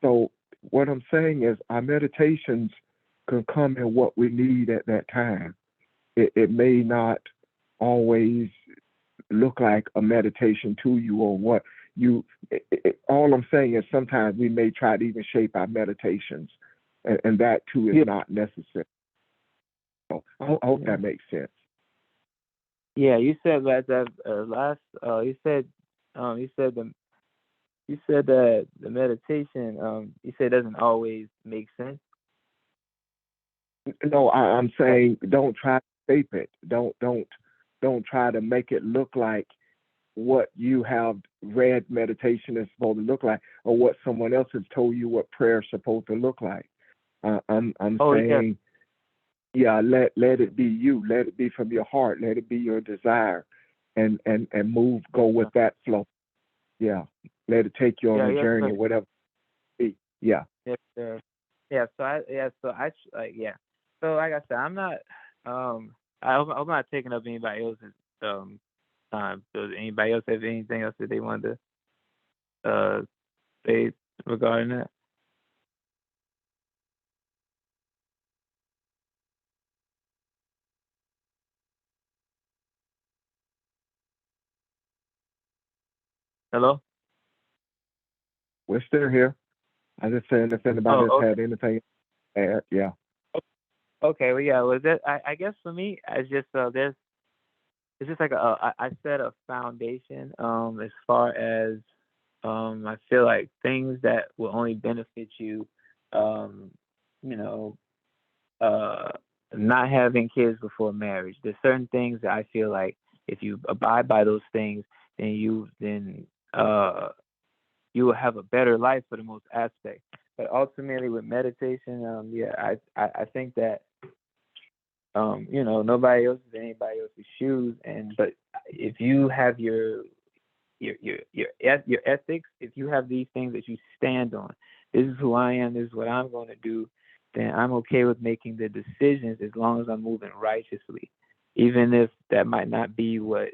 So what I'm saying is our meditations can come in what we need at that time. It may not always look like a meditation to you or what you, all I'm saying is sometimes we may try to even shape our meditations, and that too is not necessary. So I hope that makes sense. Yeah, you said that last. You said that the meditation. You said doesn't always make sense. No, I'm saying don't try to shape it. Don't try to make it look like what you have read meditation is supposed to look like, or what someone else has told you what prayer is supposed to look like. I'm Oh, saying, yeah, let it be you. Let it be from your heart. Let it be your desire, and go with that flow. Yeah, let it take you on a yes, journey sir. or whatever. it be. Yeah. Yes, sir. So like I said, I'm not. I'm not taking up anybody else's time. Does anybody else have anything else that they wanted to say regarding that? Hello. We're still here. I just saying if anybody else had anything to add, yeah. Okay. Well, yeah. Well, that I guess for me, it's just it's just like I set a foundation. As far as I feel like things that will only benefit you. You know, not having kids before marriage. There's certain things that I feel like if you abide by those things, then you will have a better life for the most aspect. But ultimately, with meditation, I think that nobody else is in anybody else's shoes, but if you have your ethics, if you have these things that you stand on, this is who I am, this is what I'm going to do, then I'm okay with making the decisions as long as I'm moving righteously, even if that might not be what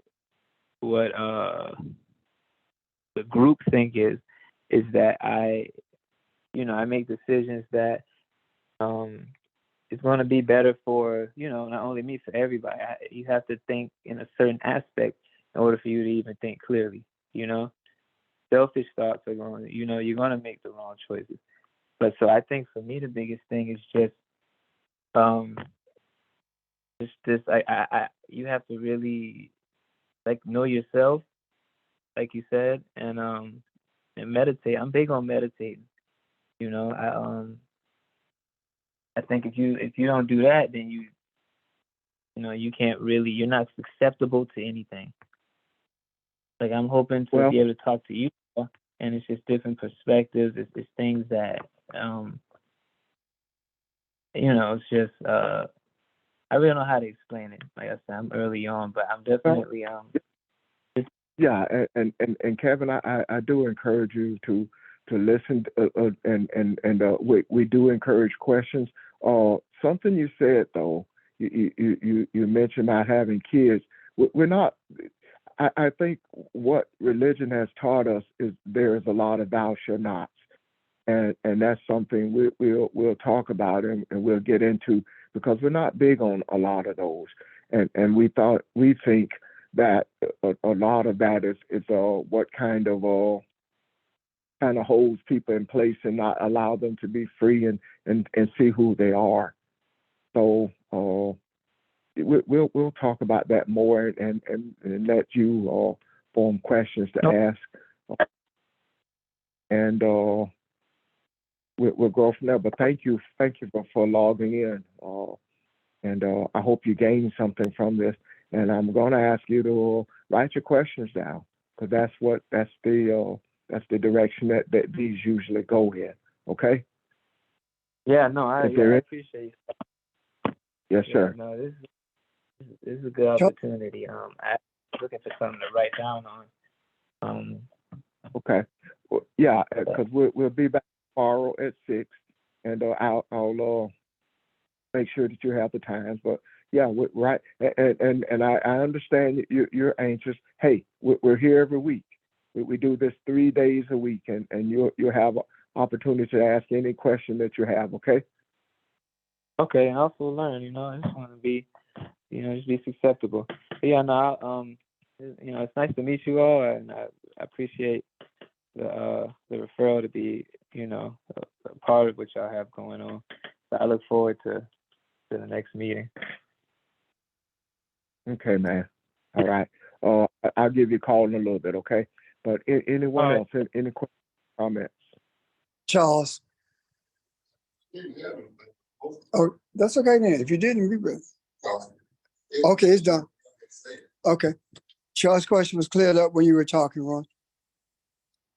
the group think is that I make decisions that it's going to be better for not only me, for everybody. You have to think in a certain aspect in order for you to even think clearly. Selfish thoughts are going. You're going to make the wrong choices. But so I think for me the biggest thing is just you have to really know yourself, like you said, and meditate. I'm big on meditating. I think if you don't do that, then you can't really. You're not susceptible to anything. Like I'm hoping to be able to talk to you, and it's just different perspectives. It's things that it's just I really don't know how to explain it. Like I said, I'm early on, but I'm definitely Yeah, and Kevin, I do encourage you to listen, and we do encourage questions. Something you said though, you mentioned about having kids. We're not. I think what religion has taught us is there is a lot of thou shall nots, and that's something we'll talk about and we'll get into, because we're not big on a lot of those, and we think that a lot of that is what kind of holds people in place and not allow them to be free and see who they are. So we'll talk about that more and let you form questions to ask, and we'll go from there. But thank you for logging in, and I hope you gain something from this. And I'm going to ask you to write your questions down, because that's the direction that these usually go in. Okay? Yeah, no, I appreciate it. Yes, sir. No, this is a good opportunity. I'm looking for something to write down on. Okay. Well, yeah, because we'll be back tomorrow at 6, and I'll make sure that you have the times. But yeah, right. And I understand you're anxious. Hey, we're here every week. We do this 3 days a week, and you'll have an opportunity to ask any question that you have. Okay. Okay, and also learn. I just want to be, just be susceptible. But yeah, no, it's nice to meet you all, and I appreciate the referral to be, a part of what y'all have going on. So I look forward to to the next meeting. Okay, man. All right. I'll give you a call in a little bit, okay? But anyone All right. else, any questions, comments? Charles. Oh, that's okay then. If you didn't, we will. Okay, it's done. Okay. Charles' question was cleared up when you were talking, Ron.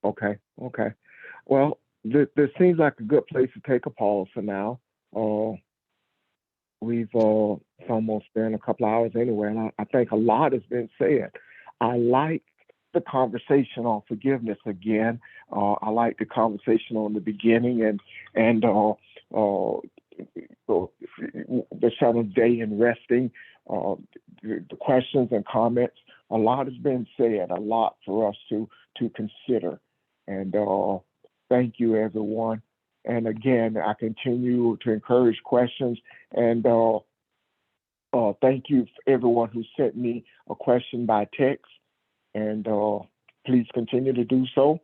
Okay, okay. Well, this seems like a good place to take a pause for now. We've it's almost been a couple hours anyway, and I think a lot has been said. I like the conversation on forgiveness again. I like the conversation on the beginning and the seventh day and resting. The questions and comments. A lot has been said. A lot for us to consider. And thank you, everyone. And again, I continue to encourage questions. And thank you for everyone who sent me a question by text. And please continue to do so.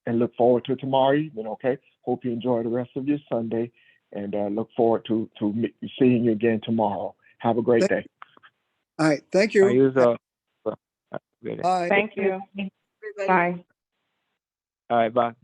And look forward to tomorrow evening, okay? Hope you enjoy the rest of your Sunday. And look forward to seeing you again tomorrow. Have a great day. All right, thank I you. use Bye. good day. Thank you. Everybody. Bye. All right, bye.